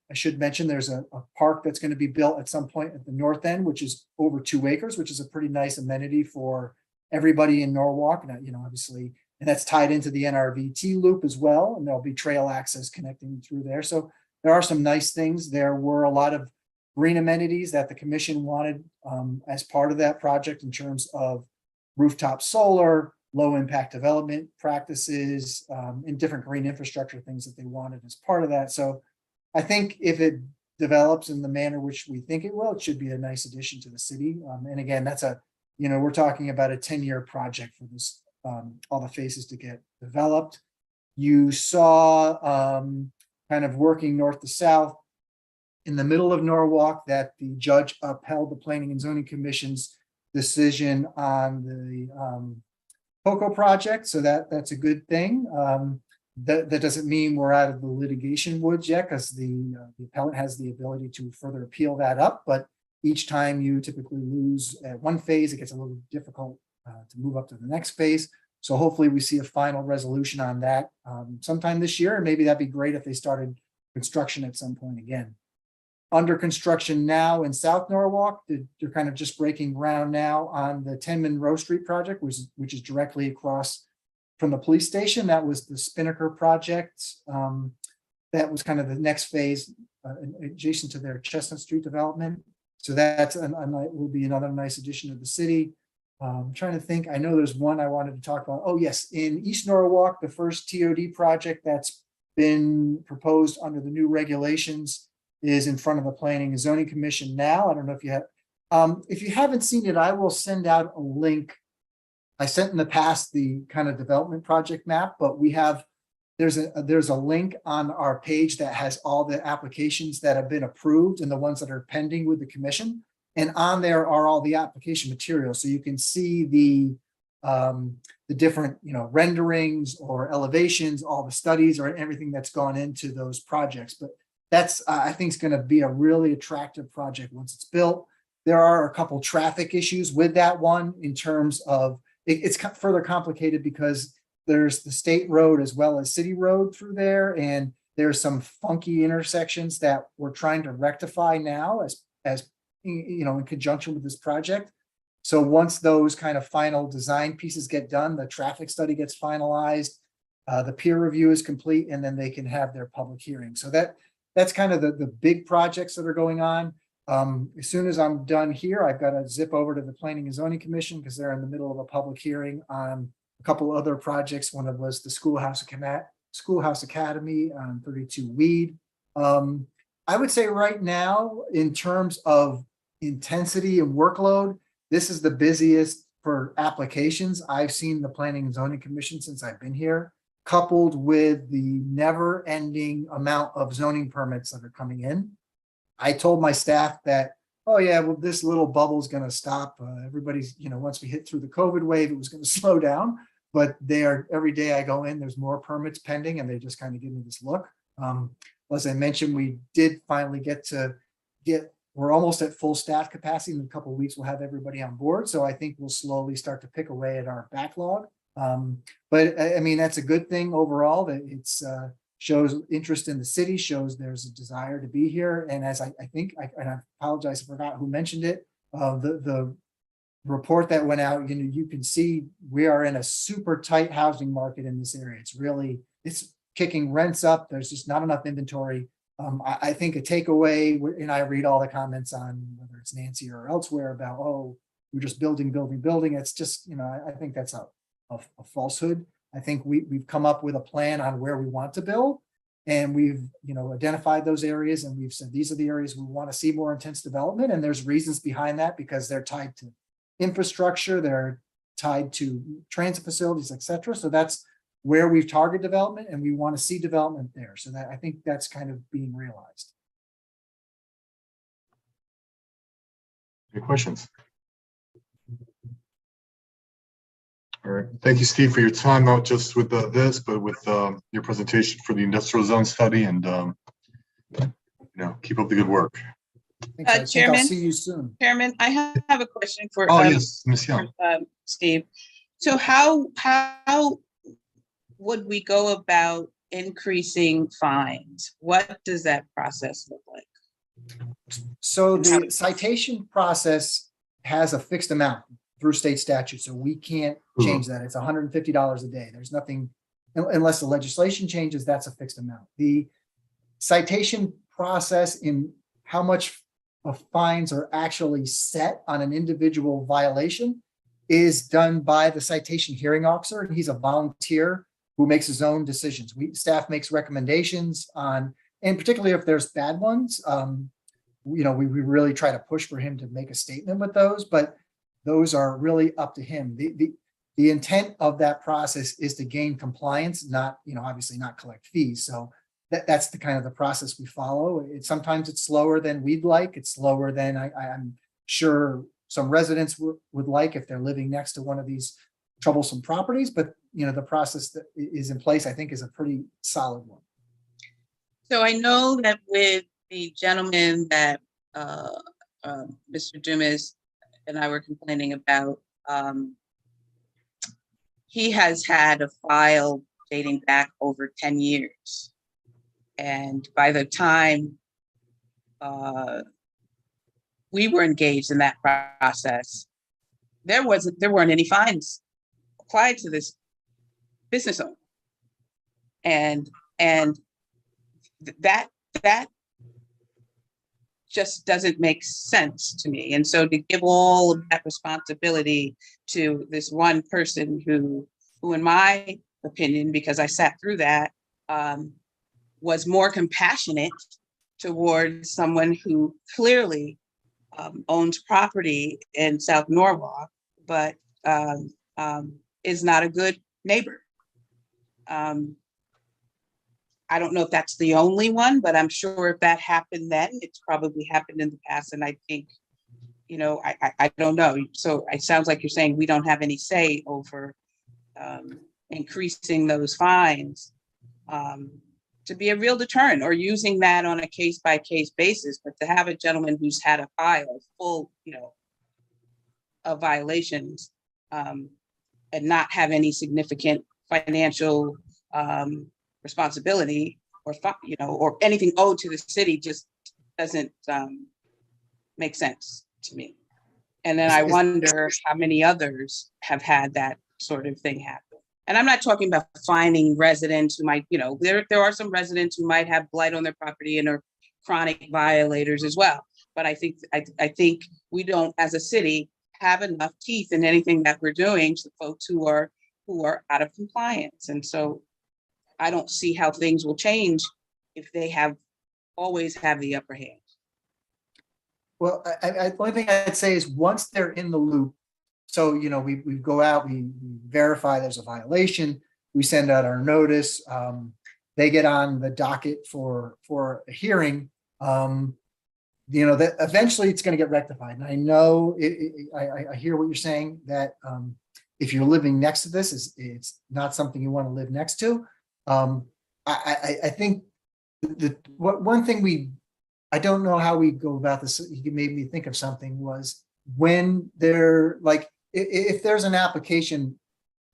I should mention, there's a park that's going to be built at some point at the north end, which is over 2 acres, which is a pretty nice amenity for everybody in Norwalk. And, obviously, and that's tied into the NRVT loop as well. And there'll be trail access connecting through there. So there are some nice things. There were a lot of green amenities that the commission wanted as part of that project in terms of rooftop solar, low impact development practices, and different green infrastructure things that they wanted as part of that. So I think if it develops in the manner which we think it will, it should be a nice addition to the city. And again, that's we're talking about a 10-year project for this, all the phases to get developed. You saw kind of working north to south in the middle of Norwalk that the judge upheld the Planning and Zoning Commission's decision on the POCO project. So that's a good thing. That doesn't mean we're out of the litigation woods yet, because the appellant has the ability to further appeal that up. But each time you typically lose at one phase, it gets a little difficult to move up to the next phase. So hopefully we see a final resolution on that sometime this year. And maybe that'd be great if they started construction at some point again. Under construction now in South Norwalk, they're kind of just breaking ground now on the 10 Monroe Street project, which is directly across from the police station. That was the Spinnaker project. That was kind of the next phase adjacent to their Chestnut Street development. So that's will be another nice addition to the city. I'm trying to think, I know there's one I wanted to talk about. Oh yes, in East Norwalk, the first TOD project that's been proposed under the new regulations is in front of the Planning and Zoning Commission now. I don't know if you have, if you haven't seen it, I will send out a link. I sent in the past the kind of development project map, but we have, there's a link on our page that has all the applications that have been approved and the ones that are pending with the commission. And on there are all the application materials. So you can see the different, renderings or elevations, all the studies or everything that's gone into those projects. But that's, I think, is going to be a really attractive project once it's built. There are a couple traffic issues with that one in terms of it's further complicated because there's the state road as well as city road through there. And there's some funky intersections that we're trying to rectify now as in conjunction with this project. So once those kind of final design pieces get done, the traffic study gets finalized, the peer review is complete, and then they can have their public hearing. So that's kind of the big projects that are going on. As soon as I'm done here, I've got to zip over to the Planning and Zoning Commission because they're in the middle of a public hearing on a couple of other projects. One of was the Schoolhouse Academy on 32 Weed. I would say right now, in terms of intensity and workload, this is the busiest for applications I've seen the Planning and Zoning Commission since I've been here, coupled with the never-ending amount of zoning permits that are coming in. I told my staff that, oh yeah, well, this little bubble is going to stop. Everybody's, once we hit through the COVID wave, it was going to slow down. But every day I go in, there's more permits pending, and they just kind of give me this look. As I mentioned, we did finally we're almost at full staff capacity. In a couple of weeks, we'll have everybody on board. So I think we'll slowly start to pick away at our backlog. But I mean, that's a good thing overall, that it's shows interest in the city, shows there's a desire to be here. And as I think, and I apologize, I forgot who mentioned it, the report that went out, you can see we are in a super tight housing market in this area. It's kicking rents up. There's just not enough inventory. I think a takeaway, and I read all the comments on whether it's Nancy or elsewhere about, oh, we're just building. It's just, I think that's a falsehood. I think we've come up with a plan on where we want to build, and we've, identified those areas, and we've said, these are the areas we want to see more intense development. And there's reasons behind that because they're tied to infrastructure, they're tied to transit facilities, et cetera. So that's where we've targeted development, and we want to see development there. So that I think that's kind of being realized. Any questions? All right. Thank you, Steve, for your time, not just with this, but with your presentation for the industrial zone study, and keep up the good work. I think Chairman? I'll see you soon. Chairman, I have a question for Yes, Ms. Young. Steve. So how would we go about increasing fines? What does that process look like? So the citation process has a fixed amount through state statute, so we can't change that. It's $150 a day. There's nothing, unless the legislation changes, that's a fixed amount. The citation process in how much of fines are actually set on an individual violation is done by the citation hearing officer, and he's a volunteer who makes his own decisions. Staff makes recommendations on, and particularly if there's bad ones, we really try to push for him to make a statement with those, but those are really up to him. The intent of that process is to gain compliance, not, obviously not collect fees. So that's the kind of the process we follow. Sometimes it's slower than we'd like. It's slower than I'm sure some residents would like if they're living next to one of these troublesome properties, but the process that is in place, I think, is a pretty solid one. So I know that with the gentleman that Mr. Dumas and I were complaining about, he has had a file dating back over 10 years. And by the time we were engaged in that process, there weren't any fines applied to this business owner. And that just doesn't make sense to me. And so to give all of that responsibility to this one person who in my opinion, because I sat through that, was more compassionate towards someone who clearly owns property in South Norwalk, but is not a good neighbor. I don't know if that's the only one, but I'm sure if that happened then, it's probably happened in the past. And I think, I don't know. So it sounds like you're saying we don't have any say over increasing those fines to be a real deterrent, or using that on a case by case basis. But to have a gentleman who's had a file full, of violations and not have any significant financial responsibility or anything owed to the city just doesn't make sense to me. And then I wonder how many others have had that sort of thing happen. And I'm not talking about fining residents who might, there are some residents who might have blight on their property and are chronic violators as well. But I think we don't, as a city, have enough teeth in anything that we're doing to folks who are out of compliance. And so I don't see how things will change if they always have the upper hand. Well, the only thing I'd say is once they're in the loop, so, we go out, we verify there's a violation, we send out our notice, they get on the docket for a hearing, that eventually it's going to get rectified. And I know, I hear what you're saying, that if you're living next to this, it's not something you want to live next to. I think one thing I don't know how we go about this. You made me think of something, was when they're like, if there's an application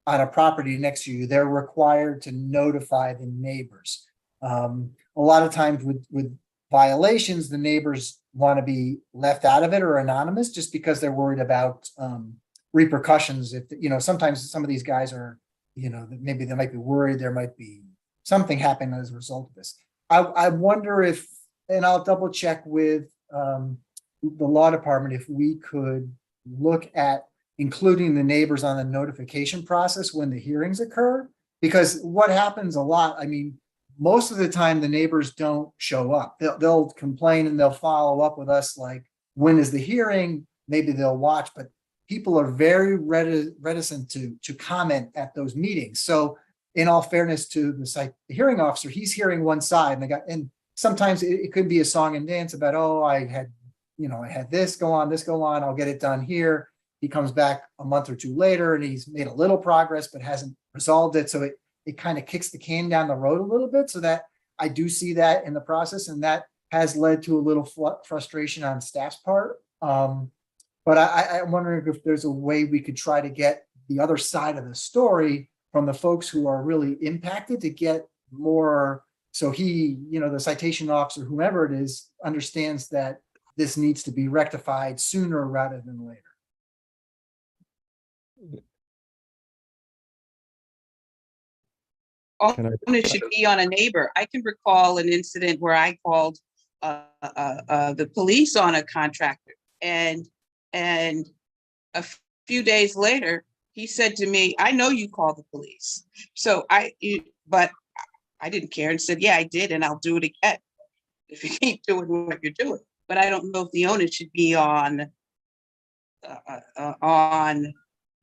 on a property next to you, they're required to notify the neighbors. A lot of times with violations, the neighbors want to be left out of it or anonymous just because they're worried about repercussions. If, sometimes some of these guys are, maybe they might be worried there might be something happen as a result of this. I wonder if, and I'll double check with the law department, if we could look at including the neighbors on the notification process when the hearings occur, because what happens a lot, most of the time the neighbors don't show up. They'll complain and they'll follow up with us like, when is the hearing? Maybe they'll watch, but people are very reticent to comment at those meetings. So in all fairness to the hearing officer, he's hearing one side, and sometimes it could be a song and dance about, I had this go on, I'll get it done here. He comes back a month or two later and he's made a little progress, but hasn't resolved it. So it kind of kicks the can down the road a little bit. So that I do see that in the process, and that has led to a little frustration on staff's part. But I'm wondering if there's a way we could try to get the other side of the story from the folks who are really impacted to get more. So the citation officer, whomever it is, understands that this needs to be rectified sooner rather than later. It should be on a neighbor. I can recall an incident where I called the police on a contractor, and a few days later, he said to me, "I know you called the police." So but I didn't care and said, "Yeah, I did, and I'll do it again if you keep doing what you're doing." But I don't know if the onus should be on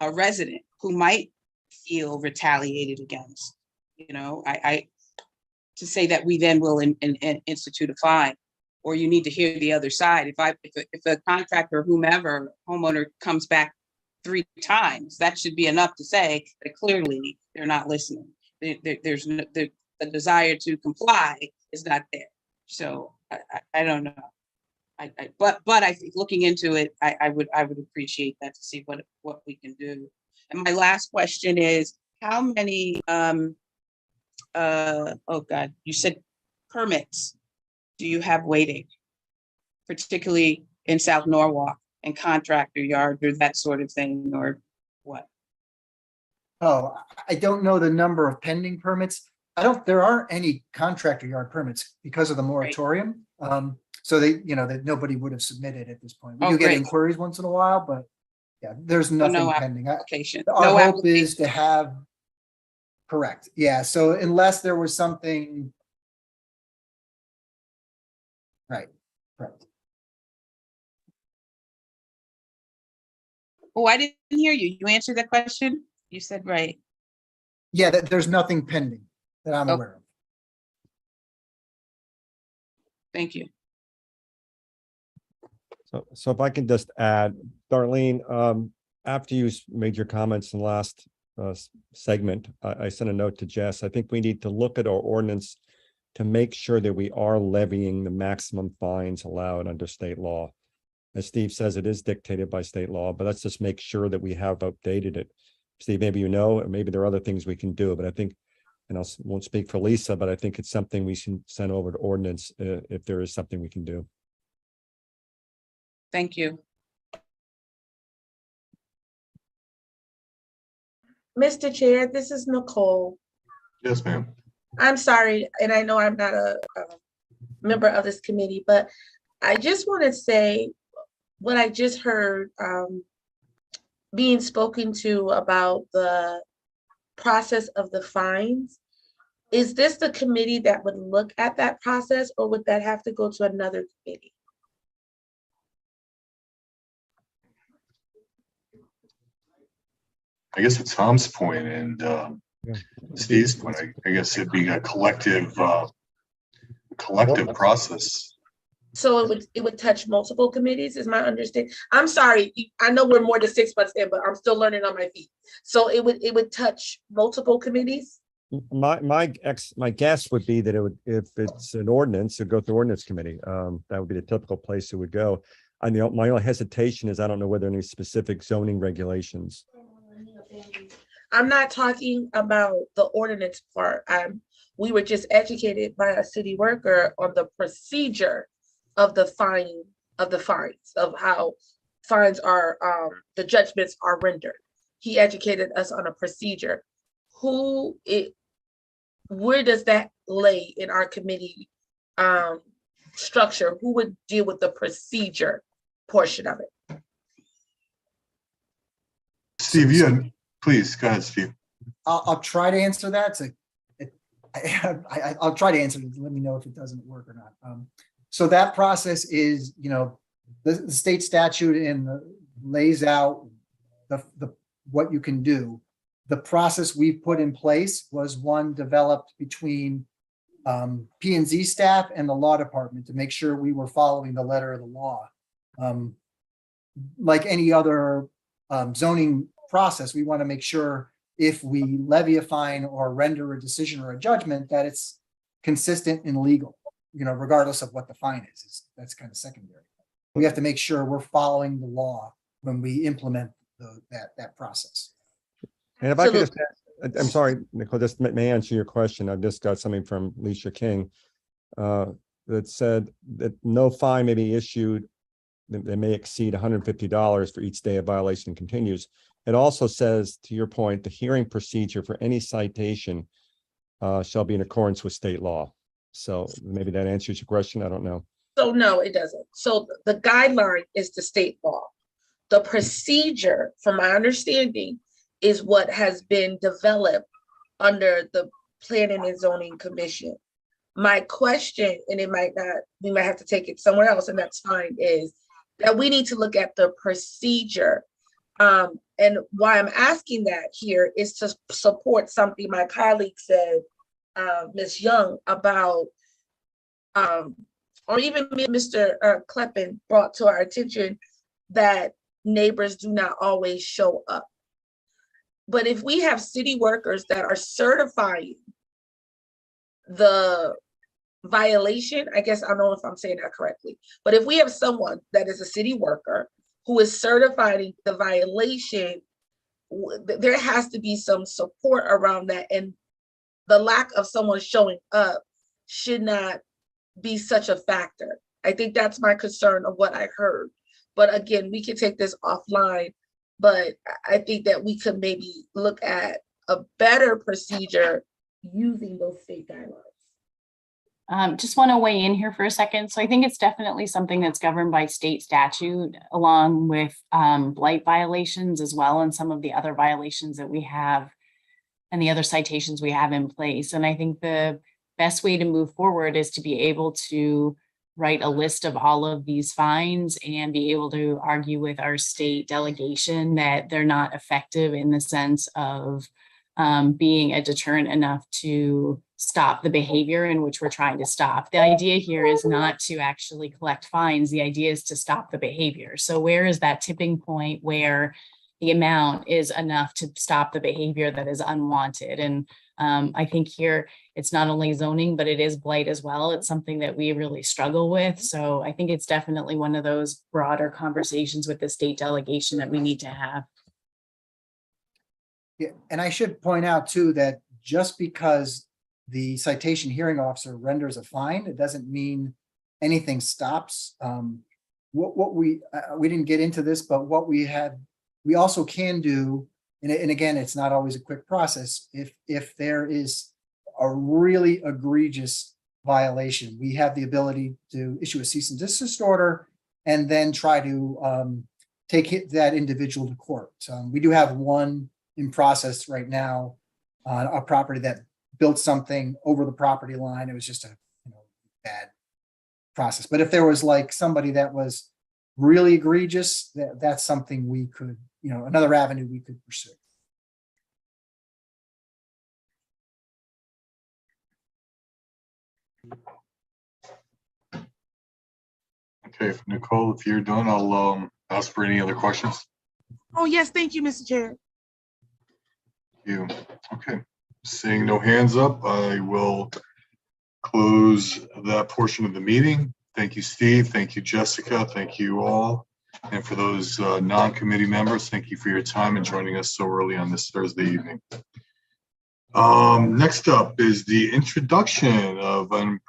a resident who might feel retaliated against. To say that we then will institute a fine, or you need to hear the other side. If a contractor, whomever, homeowner comes back 3 times, that should be enough to say that clearly they're not listening. There's the desire to comply is not there. So I don't know. But I think looking into it, I would appreciate that to see what we can do And my last question is, how many, oh God, you said permits do you have waiting, particularly in South Norwalk and contractor yard or that sort of thing, or what? Oh, I don't know the number of pending permits. There aren't any contractor yard permits because of the moratorium. So that nobody would have submitted at this point. We Oh, do get great. inquiries once in a while, but yeah, there's no nothing pending. Application. Our No hope is application. to have, correct, yeah, so unless there was something. Right. Oh, I didn't hear you. You answered the question? You said right. Yeah, there's nothing pending that I'm Oh. aware of. Thank you. So if I can just add, Darlene, after you made your comments in the last segment, I sent a note to Jess. I think we need to look at our ordinance to make sure that we are levying the maximum fines allowed under state law. As Steve says, it is dictated by state law, but let's just make sure that we have updated it. Steve, maybe or maybe there are other things we can do, but I think, and I won't speak for Lisa, but I think it's something we should send over to ordinance if there is something we can do. Thank you. Mr. Chair, this is Nicole. Yes, ma'am. I'm sorry, and I know I'm not a member of this committee, but I just want to say what I just heard being spoken to about the process of the fines. Is this the committee that would look at that process, or would that have to go to another committee? I guess to Tom's point and Steve's point, I guess it'd be a collective process. So it would touch multiple committees, is my understanding. I'm sorry, I know we're more than 6 months in, but I'm still learning on my feet. So it would touch multiple committees? My guess would be that it would, if it's an ordinance, it'd go through ordinance committee. That would be the typical place it would go. My only hesitation is I don't know whether any specific zoning regulations. I'm not talking about the ordinance part. We were just educated by a city worker on the procedure of the fines, of how fines are, the judgments are rendered. He educated us on a procedure. Where does that lay in our committee structure? Who would deal with the procedure portion of it? Steve, please go ahead, Steve. I'll try to answer that. I'll try to answer it. Let me know if it doesn't work or not. So that process is, the state statute lays out what you can do. The process we've put in place was one developed between P&Z staff and the law department to make sure we were following the letter of the law. Like any other zoning process, we want to make sure if we levy a fine or render a decision or a judgment that it's consistent and legal, regardless of what the fine is. That's kind of secondary. We have to make sure we're following the law when we implement that process. And if I could just, I'm sorry, Nicole, this may answer your question. I've just got something from Alicia King that said that no fine may be issued that may exceed $150 for each day a violation continues. It also says, to your point, the hearing procedure for any citation shall be in accordance with state law. So maybe that answers your question. I don't know. So no, it doesn't. So the guideline is the state law. The procedure, from my understanding, is what has been developed under the Planning and Zoning Commission. My question, and we might have to take it somewhere else, and that's fine, is that we need to look at the procedure. And why I'm asking that here is to support something my colleague said, Ms. Young, about, or even Mr. Kleppen brought to our attention that neighbors do not always show up. But if we have city workers that are certifying the violation, I guess I don't know if I'm saying that correctly, but if we have someone that is a city worker who is certifying the violation, there has to be some support around that, and the lack of someone showing up should not be such a factor. I think that's my concern of what I heard. But again, we can take this offline, but I think that we could maybe look at a better procedure using those state guidelines. Just want to weigh in here for a second. So I think it's definitely something that's governed by state statute, along with blight violations as well, and some of the other violations that we have and the other citations we have in place. And I think the best way to move forward is to be able to write a list of all of these fines and be able to argue with our state delegation that they're not effective in the sense of being a deterrent enough to stop the behavior in which we're trying to stop. The idea here is not to actually collect fines. The idea is to stop the behavior. So where is that tipping point where the amount is enough to stop the behavior that is unwanted? And I think here it's not only zoning, but it is blight as well. It's something that we really struggle with. So I think it's definitely one of those broader conversations with the state delegation that we need to have. Yeah, and I should point out too, that just because the citation hearing officer renders a fine, it doesn't mean anything stops. What we didn't get into this, but what we also can do, and again, it's not always a quick process. If there is a really egregious violation, we have the ability to issue a cease and desist order and then try to take that individual to court. We do have one in process right now on a property that built something over the property line. It was just a bad process. But if there was like somebody that was really egregious, that's something we could, another avenue we could pursue. Okay, Nicole, if you're done, I'll ask for any other questions. Oh, yes, thank you, Mr. Chair. You. Okay, seeing no hands up, I will close that portion of the meeting. Thank you, Steve. Thank you, Jessica. Thank you all. And for those non-committee members, thank you for your time and joining us so early on this Thursday evening. Next up is the introduction of, and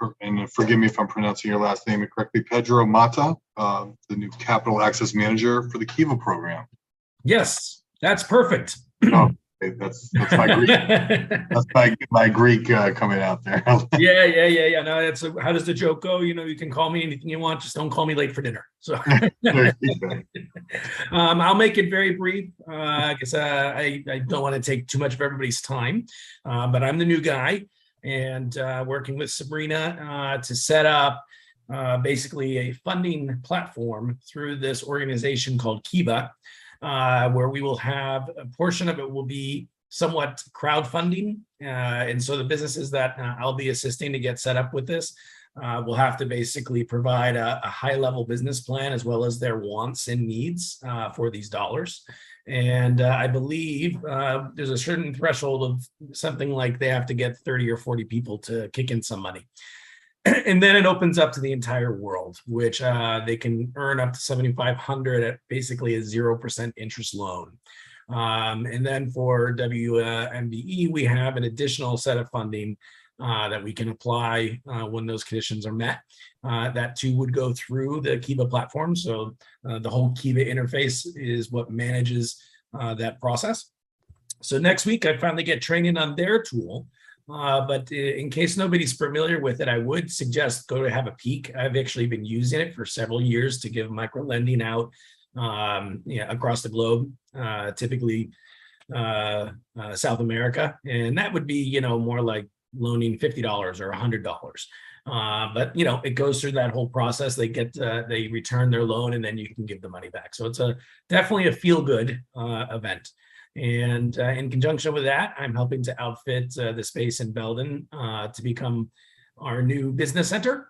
forgive me if I'm pronouncing your last name incorrectly, Pedro Mata, the new Capital Access Manager for the Kiva program. Yes, that's perfect. Oh, that's my Greek. That's my Greek coming out there. Yeah. No, that's how does the joke go? You can call me anything you want, just don't call me late for dinner. So I'll make it very brief. I guess I don't want to take too much of everybody's time, but I'm the new guy and working with Sabrina to set up basically a funding platform through this organization called Kiva. Where we will have a portion of it will be somewhat crowdfunding. And so the businesses that I'll be assisting to get set up with this will have to basically provide a high level business plan as well as their wants and needs for these dollars. And I believe there's a certain threshold of something like they have to get 30 or 40 people to kick in some money. And then it opens up to the entire world, which they can earn up to $7,500 at basically a 0% interest loan. And then for WMBE, we have an additional set of funding that we can apply when those conditions are met. That too would go through the Kiva platform. So the whole Kiva interface is what manages that process. So next week, I finally get training on their tool. But in case nobody's familiar with it, I would suggest go to have a peek. I've actually been using it for several years to give micro lending out across the globe, typically South America. And that would be, more like loaning $50 or $100. But, it goes through that whole process. They return their loan and then you can give the money back. So it's definitely a feel-good event. And in conjunction with that, I'm helping to outfit the space in Belden to become our new business center,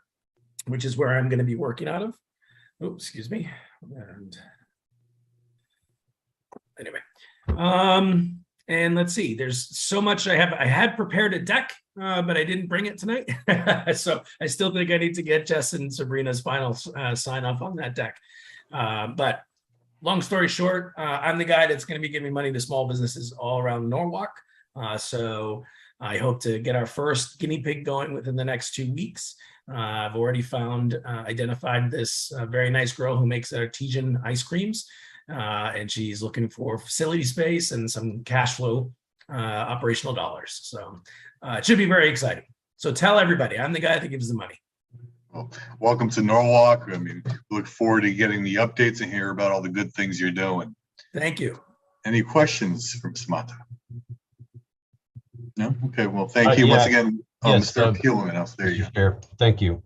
which is where I'm going to be working out of. Oh, excuse me. And anyway, and let's see, there's so much I had prepared a deck, but I didn't bring it tonight. So I still think I need to get Jess and Sabrina's final sign off on that deck. But long story short, I'm the guy that's going to be giving money to small businesses all around Norwalk. So I hope to get our first guinea pig going within the next 2 weeks. I've already identified this very nice girl who makes artesian ice creams, and she's looking for facility space and some cash flow operational dollars. So it should be very exciting. So tell everybody, I'm the guy that gives the money. Well, welcome to Norwalk. I mean, look forward to getting the updates and hear about all the good things you're doing. Thank you. Any questions from Samantha? No? Okay, well, thank you once again. Yes, Mr. Peelman, there you go. Chair, thank you.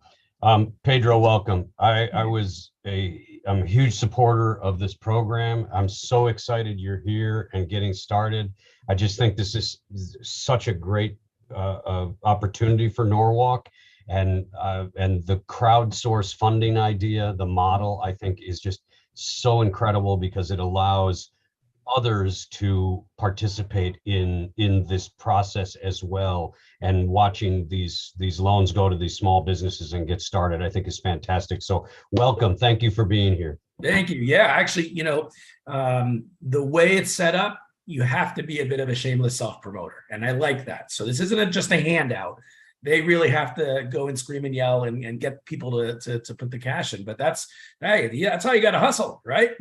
Pedro, welcome. I'm a huge supporter of this program. I'm so excited you're here and getting started. I just think this is such a great opportunity for Norwalk, and the crowdsource funding idea, the model, I think is just so incredible because it allows others to participate in this process as well. And watching these loans go to these small businesses and get started, I think is fantastic. So welcome. Thank you for being here. Thank you. Yeah, actually, the way it's set up, you have to be a bit of a shameless self-promoter. And I like that. So this isn't just a handout. They really have to go and scream and yell and get people to put the cash in. But that's how you got to hustle, right?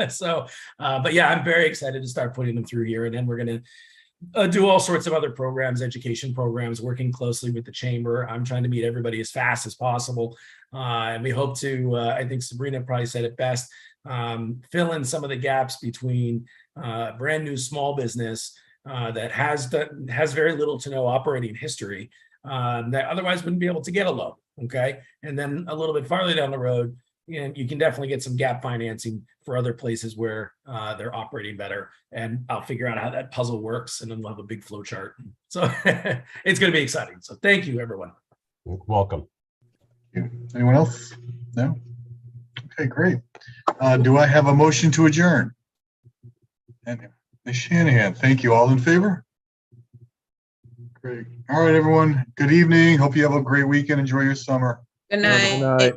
So, but yeah, I'm very excited to start putting them through here. And then we're going to do all sorts of other programs, education programs, working closely with the chamber. I'm trying to meet everybody as fast as possible. And we hope to, I think Sabrina probably said it best, fill in some of the gaps between brand new small business that has very little to no operating history, that otherwise wouldn't be able to get a loan. Okay. And then a little bit farther down the road, you can definitely get some gap financing for other places where they're operating better. And I'll figure out how that puzzle works, and then we'll have a big flow chart. So it's going to be exciting. So thank you, everyone. Welcome. Anyone else? No? Okay, great. Do I have a motion to adjourn? And Ms. Shanahan, thank you. All in favor? Great. All right, everyone. Good evening. Hope you have a great weekend. Enjoy your summer. Good night. Good night.